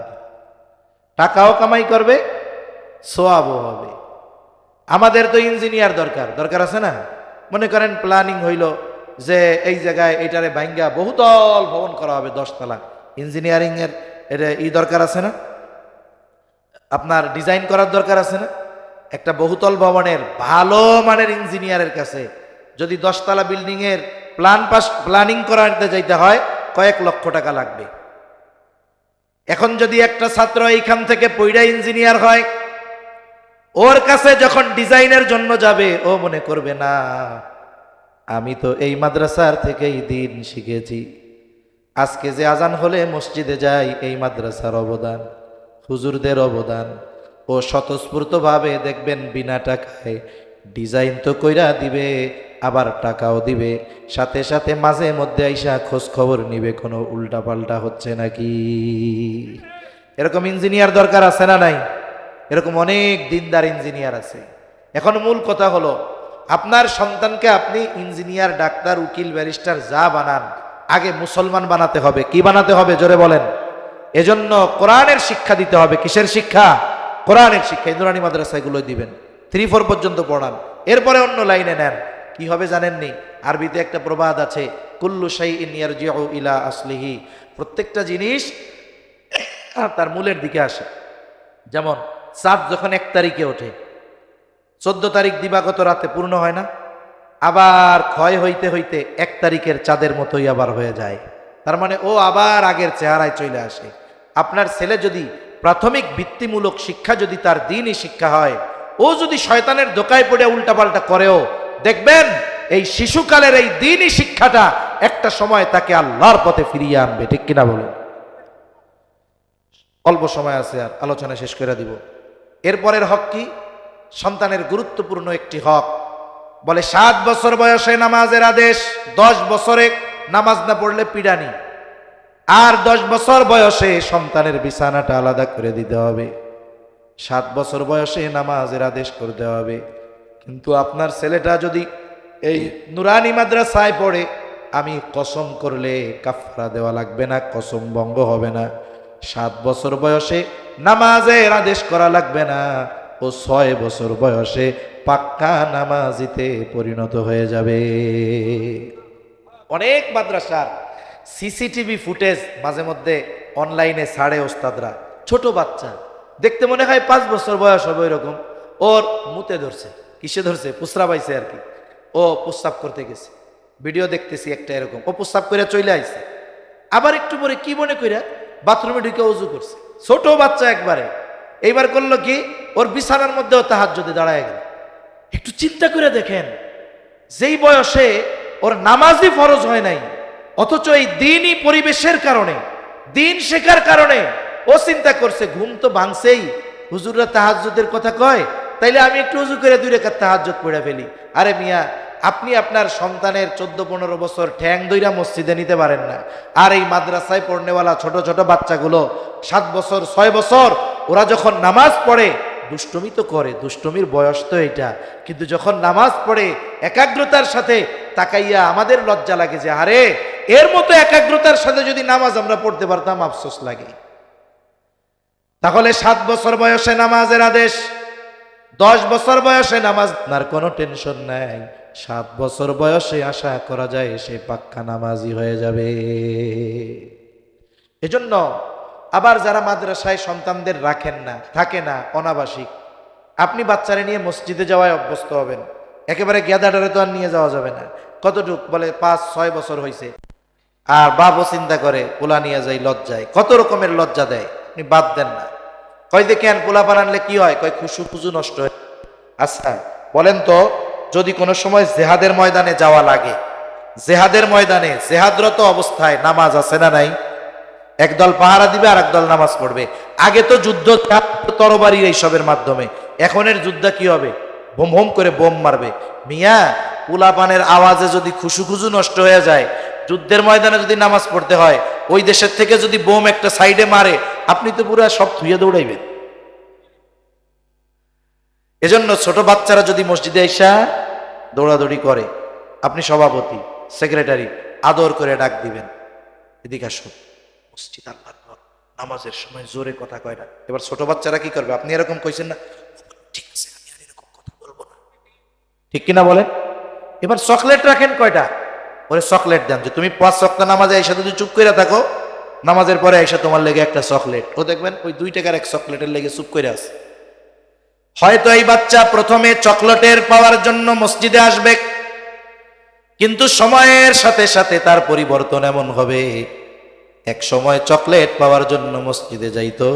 টাকাও কামাই করবে, সওয়াবও হবে। আমাদের তো ইঞ্জিনিয়ার দরকার আছে না? মনে করেন প্ল্যানিং হইল যে এই জায়গায় এইটারে ভাঙ্গা বহুতল ভবন করা হবে 10 তলা, ইঞ্জিনিয়ারিং এর এটা দরকার আছে না? আপনার ডিজাইন করার দরকার আছে না? একটা বহুতল ভবনের ভালো মানের ইঞ্জিনিয়ারের কাছে যদি 10 তলা বিল্ডিং এর প্ল্যানিং করাতে যাইতে হয়, কয়েক লক্ষ টাকা লাগবে। এখন যদি একটা ছাত্র এইখান থেকে পয়রা ইঞ্জিনিয়ার হয়, ওর কাছে যখন ডিজাইনের জন্য যাবে, ও মনে করবে না আমি তো এই মাদ্রাসার থেকেই দিন শিখেছি, আজকে যে আজান হলে মসজিদে যাই, এই মাদ্রাসার অবদান, হুজুরদের অবদান। ও স্বতঃস্ফূর্তভাবে দেখবেন বিনা টাকায় ডিজাইন তো কইরা দিবে, আবার টাকাও দিবে, সাথে সাথে মাঝে মধ্যে আইসা খোঁজ খবর নিবে কোনো উল্টাপাল্টা হচ্ছে নাকি। এরকম ইঞ্জিনিয়ার দরকার আছে না নাই? এরকম অনেক দিনদার ইঞ্জিনিয়ার আছে। এখন মূল কথা হলো, আপনার সন্তানকে আপনি ইঞ্জিনিয়ার, ডাক্তার, উকিল, ব্যারিস্টার যা বানান, আগে মুসলমান বানাতে হবে। কি বানাতে হবে জোরে বলেন? এজন্য কোরআনের শিক্ষা দিতে হবে। কিসের শিক্ষা? কোরআনের শিক্ষা। নুরানি মাদ্রাসাগুলো দিবেন, 3-4 পর্যন্ত পড়ান, এরপরে অন্য লাইনে নেন। কি হবে জানেননি? আরবিতে একটা প্রবাদ আছে, কুল্লু শাইইন ইয়ারজিউ ইলা আসলিহি, প্রত্যেকটা জিনিস তার মূলের দিকে আসে। যেমন চাঁদ যখন 1 তারিখে ওঠে, 14 তারিখ দিবাগত রাতে পূর্ণ হয় না, আবার ক্ষয় হইতে হইতে 1 তারিখের চাঁদের মতোই আবার হয়ে যায়। তার মানে ও আবার আগের চেহারায় চলে আসে। আপনার ছেলে যদি প্রাথমিক ভিত্তিমূলক শিক্ষা যদি তার দ্বীনি শিক্ষা হয়, ও যদি শয়তানের ধোঁকায় পড়ে উল্টাপাল্টা করেও, দেখবেন এই শিশুকালের এই দ্বীনি শিক্ষাটা একটা সময় তাকে আল্লাহর পথে ফিরিয়ে আনবে। ঠিক কিনা বলুন? অল্প সময় আছে, আর আলোচনা শেষ করে দিব। এরপরের হক কি? সন্তানের গুরুত্বপূর্ণ একটি হক। বলে 7 বছর বয়সে নামাজের আদেশ, 10 বছরে নামাজ না পড়লে পিডানি, আর 10 বছর বয়সে সন্তানের বিছানাটা আলাদা করে দিতে হবে। 7 বছর বয়সে নামাজের আদেশ করতে হবে। কিন্তু আপনার ছেলেটা যদি এই নুরানি মাদ্রাসায় পড়ে, আমি কসম করলে কাফারা দেওয়া লাগবে না, কসম ভঙ্গ হবে না। 7 বছর বয়সে নামাজের আদেশ করা লাগবে না, ও 6 বছর বয়সে পাক্কা নামাজিতে পরিণত হয়ে যাবে। অনেক মাদ্রাসার সিসিটিভি ফুটেজ মাঝে মধ্যে অনলাইনে ছাড়ে ওস্তাদরা। ছোট বাচ্চা দেখতে মনে হয় 5 বছর বয়স হবে, এরকম ওর মুতে ধরছে, কিসে ধরছে, পুসরা পাইছে আর কি, ও প্রস্রাব করতে গেছে। ভিডিও দেখতেছি একটা এরকম, ও প্রস্রাব করে চলে আইছে, আবার একটু পরে কি মনে কইরা বাথরুমে ঢুকে ওযু করছে। ছোট বাচ্চা একবারে। এইবার করলো কি, ওর বিছানার মধ্যেও তাহাজ্জুদে দাঁড়ায় গেল। একটু চিন্তা করে দেখেন, যেই বয়সে ওর নামাজই ফরজ হয় নাই, অথচ এই দ্বীনি পরিবেশের কারণে, দ্বীন শেখার কারণে ও চিন্তা করছে ঘুম তো ভাঙছেই, হুজুররা তাহাজ্জুদের কথা কয়, তাইলে আমি একটু উজু করে 2 রাকাত তাহাজ্জুদ পড়ে ফেলি। আরে মিয়া, আপনি আপনার সন্তানের 14-15 বছর ঠ্যাং দইরা মসজিদে নিতে পারেন না, আর এই মাদ্রাসায় পড়নেওয়ালা ছোট ছোট বাচ্চাগুলো 7 বছর 6 বছর ওরা যখন নামাজ পড়ে, দুষ্টমি তো করে, দুষ্টমির বয়স তো এটা, কিন্তু যখন নামাজ পড়ে একাগ্রতার সাথে তাকাইয়া আমাদের লজ্জা লাগে যে আরে এর মতো একাগ্রতার সাথে যদি নামাজ আমরা পড়তে পারতাম, আফসোস লাগে। তাহলে 7 বছর বয়সে নামাজের আদেশ, 10 বছর বয়সে নামাজ আর কোনো টেনশন নাই, 7 বছর বয়সে আশা করা যায় সে পাক্কা নামাজি হয়ে যাবে। এজন্য আবার যারা মাদ্রাসায় সন্তানদের রাখেন না, থাকে না, অনাবাসিক, আপনি বাচ্চারে নিয়ে মসজিদে যাওয়ায় অভ্যস্ত হবেন। একেবারে গেদাটারে তো আর নিয়ে যাওয়া যাবে না। কতটুক বলে 5-6 বছর হয়েছে, আর বাবও চিন্তা করে পোলা নিয়ে যাই, লজ্জায়, কত রকমের লজ্জা দেয়, আপনি বাদ দেন না। কয় যে কেন পোলা বানানলে কি হয়? কয় খুশু খুজু নষ্ট হয়। আচ্ছা বলেন তো, যদি কোনো সময় জেহাদের ময়দানে যাওয়া লাগে, জেহাদের ময়দানে জেহাদরত অবস্থায় নামাজ আছে না নাই? একদল পাহারা দিবে আর একদল নামাজ পড়বে। আগে তো যুদ্ধ তরবারির এইসবের মাধ্যমে, এখনের যুদ্ধ কি হবে? বোম হোম করে বোম মারবে। মিয়া, পোলাপানের আওয়াজে যদি খুশু খুজু নষ্ট হয়ে যায়, যুদ্ধের ময়দানে যদি নামাজ পড়তে হয়, ওই দেশের থেকে যদি বোম একটা সাইডে মারে, আপনি তো পুরো সব থুয়ে দৌড়াইবেন। এজন্য ছোট বাচ্চারা যদি মসজিদে এসা দৌড়াদৌড়ি করে, আপনি সভাপতি সেক্রেটারি আদর করে ডাক দিবেন, এদিকে আসুন, মসজিদ আল্লাহর ঘর, নামাজের সময় জোরে কথা কয় না। এবার ছোট বাচ্চারা কি করবে? আপনি এরকম কইছেন না, ঠিক আছে আমি আর এরকম কথা বলবো না, ঠিক কিনা বলেন? এবার চকলেট রাখেন কয়টা, ওরে চকলেট দেন, যে তুমি 5 ওয়াক্ত নামাজে আইসা যদি চুপ করে থাকো, নামাজের পরে আইসা তোমার লেগে একটা চকলেট, ও দেখবেন ওই 2 টাকার এক চকলেটের লেগে চুপ করে আছে। হয়তো এই বাচ্চা প্রথমে চকলেটের পাওয়ার জন্য মসজিদে আসবে, কিন্তু সময়ের সাথে সাথে তার পরিবর্তন এমন হবে, এক সময় চকলেট পাওয়ার জন্য মসজিদে যাইতো,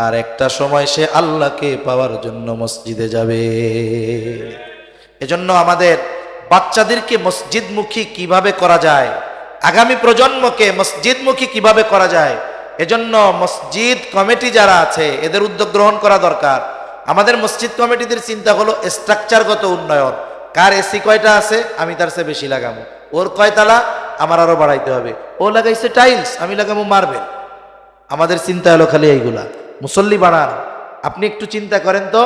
আর একটা সময় সে আল্লাহকে পাওয়ার জন্য মসজিদে যাবে। এজন্য আমাদের বাচ্চাদেরকে মসজিদমুখী কিভাবে করা যায়, আগামী প্রজন্মকে মসজিদমুখী কিভাবে করা যায়, এজন্য মসজিদ কমিটি যারা আছে এদের উদ্যোগ গ্রহণ করা দরকার। আমাদের মসজিদ কমিটিদের চিন্তা হলো স্ট্রাকচারগত উন্নয়ন। কার এসি কয়টা আছে, আমি তার চেয়ে বেশি লাগাবো, ওর কয়তালা আমার আরো বাড়াইতে হবে, ও লাগাইছে টাইলস, আমি লাগাবো মার্বেল। আমাদের চিন্তা হলো খালি এইগুলা। মুসল্লি বানান, আপনি একটু চিন্তা করেন তো,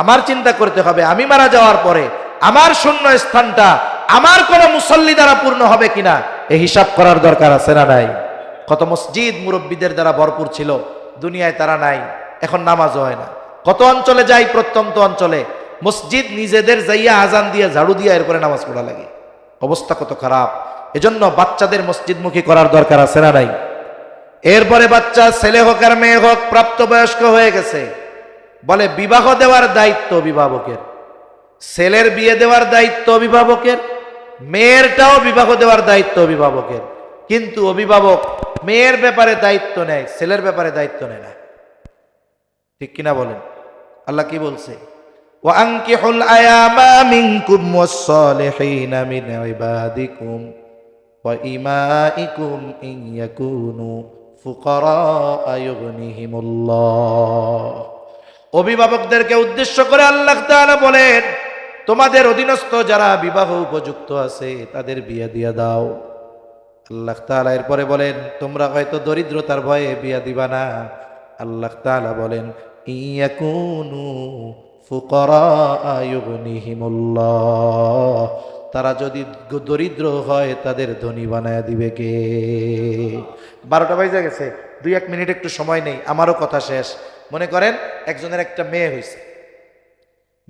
আমার চিন্তা করতে হবে আমি মারা যাওয়ার পরে আমার শূন্য স্থানটা আমার কোন মুসল্লি দ্বারা পূর্ণ হবে কিনা, এই হিসাব করার দরকার আছে না নাই? কত মসজিদ মুরব্বীদের দ্বারা ভরপুর ছিল, দুনিয়ায় তারা নাই, এখন নামাজও হয় না। কত অঞ্চলে যাই, প্রত্যন্ত অঞ্চলে মসজিদ নিজেদের যাইয়া আজান দিয়ে ঝাড়ু দিয়ে এরপরে নামাজ পড়া লাগে, অবস্থা কত খারাপ। এজন্য বাচ্চাদের মসজিদমুখী করার দরকার আছে না নাই? এরপরে বাচ্চা ছেলে হোক আর মেয়ে হোক, প্রাপ্তবয়স্ক হয়ে গেছে, বলে বিবাহ দেওয়ার দায়িত্ব অভিভাবকের। ছেলের বিয়ে দেওয়ার দায়িত্ব অভিভাবকের, মেয়েরটাও বিবাহ দেওয়ার দায়িত্ব অভিভাবকের, কিন্তু অভিভাবক মেয়ের ব্যাপারে দায়িত্ব নেয়, ছেলের ব্যাপারে দায়িত্ব নেয় না। ঠিক কিনা বলেন? আল্লাহ কি বলছে? وَأَنكِحُوا الْأَيَامَ مِنكُمْ وَالصَّالِحِينَ مِنْ عِبَادِكُمْ وَإِمَائِكُمْ إِنْ يَكُونُوا فُقَرَاءَ يُغْنِهِمُ اللَّهُ। অভিভাবকদেরকে উদ্দেশ্য করে আল্লাহ তাআলা বলেন, তোমাদের অধীনস্থ যারা বিবাহ উপযুক্ত আছে তাদের বিয়ে দিয়ে দাও। আল্লাহ তাআলা এরপরে বলেন, তোমরা হয়তো দরিদ্রতার ভয়ে বিয়ে দিবা না। আল্লাহ তাআলা বলেন, ইয়াকুনু ফুকারা ইউগনিহিমুল্লাহ, তারা যদি দরিদ্র হয় তাদের ধনী বানায় দিবে কে? 12টা বাজে গেছে, 2-1 মিনিট একটু সময় নেই, আমারও কথা শেষ। মনে করেন একজনের একটা মেয়ে হইছে,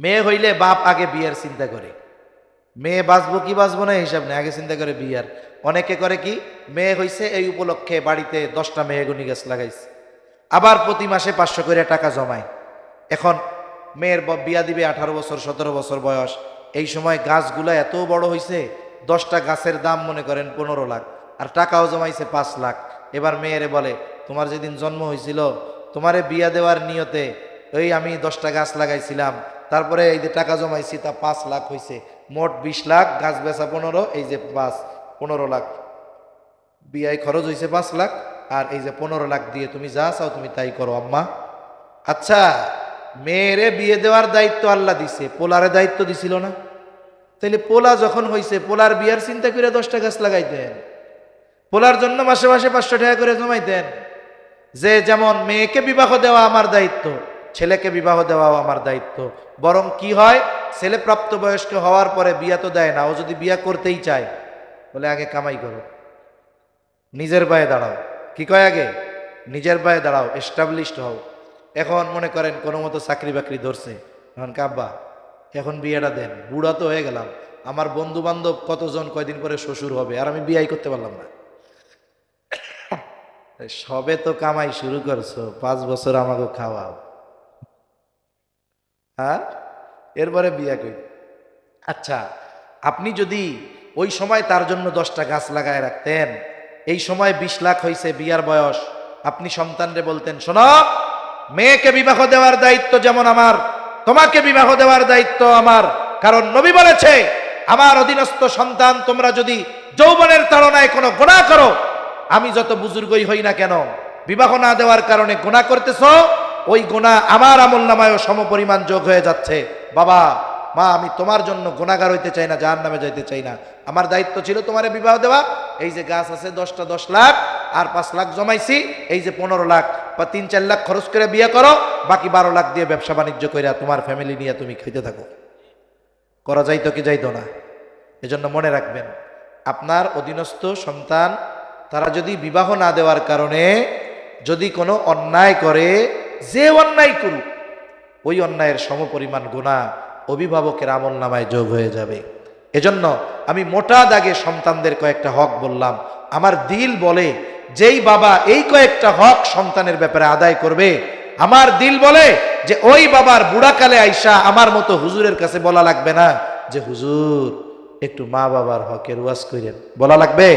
মেয়ে হইলে বাপ আগে বিয়ের চিন্তা করে, মেয়ে বাঁচবো কি বাঁচবো না হিসাব নেই, আগে চিন্তা করে বিয়ার। অনেকে করে কি, মেয়ে হইছে এই উপলক্ষে বাড়িতে 10টা মেহগনি গাছ লাগাইছে, আবার প্রতি মাসে 500 করে টাকা জমায়। এখন মেয়ের বিয়া দিবে 18 বছর 17 বছর বয়স, এই সময় গাছগুলা এত বড় হইছে, 10টা গাছের দাম মনে করেন 15 লাখ, আর টাকাও জমাইছে 5 লাখ। এবার মেয়েরে বলে, তোমার যেদিন জন্ম হয়েছিল তোমারে বিয়া দেওয়ার নিয়তে ওই আমি 10টা গাছ লাগাইছিলাম, তারপরে এই যে টাকা জমাইছি তা 5 লাখ হয়েছে, মোট 20 লাখ, গাছ বেচা 15, এই যে 15 লাখ, বিয়ায় খরচ হয়েছে 5 লাখ, আর এই যে 15 লাখ দিয়ে তুমি যা চাও তুমি তাই করো আম্মা। আচ্ছা মেয়েরে বিয়ে দেওয়ার দায়িত্ব আল্লাহ দিছে, পোলারে দায়িত্ব দিছিল না? তাইলে পোলা যখন হইছে, পোলার বিয়ার চিন্তা করে 10টা গাছ লাগাইতেন, পোলার জন্য মাসে মাসে 500 টাকা করে জমাইতেন। যে যেমন মেয়েকে বিবাহ দেওয়া আমার দায়িত্ব, ছেলেকে বিবাহ দেওয়াও আমার দায়িত্ব। বরং কি হয়, ছেলে প্রাপ্তবয়স্ক হওয়ার পরে বিয়া তো দেয় না, ও যদি বিয়া করতেই চায় বলে আগে কামাই করো, নিজের পায়ে দাঁড়াও। কি কয়? আগে নিজের পায়ে দাঁড়াও, এস্টাবলিশড হও। এখন মনে করেন কোনো মতো চাকরি বাকরি ধরছে, এখন কাব্বা এখন বিয়েটা দেন, বুড়া তো হয়ে গেলাম, আমার বন্ধু বান্ধব কতজন কয়দিন পরে শ্বশুর হবে, আর আমি বিয়াই করতে পারলাম না। সবে তো কামাই শুরু করছো, 5 বছর আমাকে খাওয়াও, হ্যাঁ, এরপরে বিয়া কই? আচ্ছা, আপনি যদি ওই সময় তার জন্য 10টা গাছ লাগায় রাখতেন, এই সময় 20 লাখ হয়েছে বিয়ার বয়স, আপনি সন্তানরে বলতেন, শোনো, মেয়েকে বিবাহ দেওয়ার দায়িত্ব যেমন আমার, তোমাকে বিবাহ দেওয়ার দায়িত্ব আমার। কারণ নবী বলেছে, আমার অধীনস্থ সন্তান তোমরা যদি যৌবনের তাড়নায় কোনো গুনাহ করো, আমি যত বুজুর্গই হই না কেন, বিবাহ না দেওয়ার কারণে গুনাহ করতেছ, ওই গুনাহ আমার আমলনামায়ও সমপরিমাণ যোগ হয়ে যাচ্ছে। বাবা মা, আমি তোমার জন্য গুনাহগার হইতে চাই না, জাহান্নামে যাইতে চাই না। আমার দায়িত্ব ছিল তোমারে বিবাহ দেওয়া। এই যে গাছ আছে 10টা 10 লাখ, আর 5 লাখ জমাইছি, এই যে 15 লাখ বা 3-4 লাখ খরচ করে বিয়ে করো, বাকি 12 লাখ দিয়ে ব্যবসা বাণিজ্য করে তোমার ফ্যামিলি নিয়ে তুমি খেতে থাকো। করা যাইতো কি যাইতো না? এজন্য মনে রাখবেন, আপনার অধীনস্থ সন্তান তারা যদি বিবাহ না দেওয়ার কারণে যদি কোনো অন্যায় করে, যে অন্যায় করুক, ওই অন্যায়ের সমপরিমাণ গুনাহ অভিভাবকের আমলনামায় যোগ হয়ে যাবে। এজন্য আমি মোটা দাগে সন্তানদের কয়েকটা হক বললাম। আমার দিল বলে, যেই বাবা এই কয়েকটা হক সন্তানের ব্যাপারে আদায় করবে, আমার দিল বলে যে ওই বাবার বুড়াকালে আইসা আমার মতো হুজুরের কাছে বলা লাগবে না যে হুজুর একটু মা বাবার হকের ওয়াজ করেন, বলা লাগবে?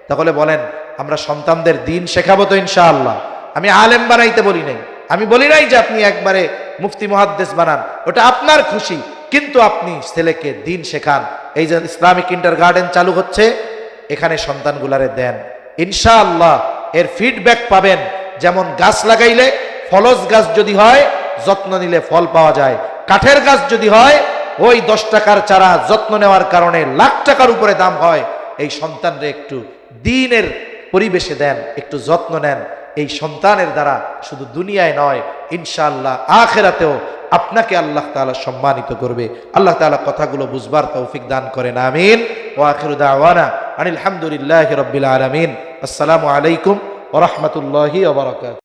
তাহলে বলেন, আমরা সন্তানদের দিন শেখাবো তো ইনশাআল্লাহ? আমি আলেম বানাইতে বলি নাই, আমি বলি নাই যে আপনি একবারে মুফতি মুহাদ্দিস বানান, ওটা আপনার খুশি, কিন্তু আপনি ছেলেকে দিন শেখান। এই যে ইসলামিক কিন্ডারগার্টেন চালু হচ্ছে, এখানে সন্তানগুলারে দেন, ইনশাআল্লাহ এর ফিডব্যাক পাবেন। যেমন গাছ লাগাইলে, ফলজ গাছ যদি হয় যত্ন নিলে ফল পাওয়া যায়, কাঠের গাছ যদি হয় ওই 10 টাকার চারা যত্ন নেওয়ার কারণে লাখ টাকার উপরে দাম হয়। এই সন্তানরে একটু দ্বীনের পরিবেশে দেন, একটু যত্ন নেন, এই সন্তানের দ্বারা শুধু দুনিয়ায় নয়, ইনশাআল্লাহ আখিরাতেও আপনাকে আল্লাহ তাআলা সম্মানিত করবে। আল্লাহ তাআলা কথাগুলো বুঝবার তৌফিক দান করেন, আমিন। ওয়া আখিরু দাওয়ানা আনিল হামদুলিল্লাহি রাব্বিল আলামিন। আসসালামু আলাইকুম ওয়া রাহমাতুল্লাহি ওয়া বারাকাতুহু।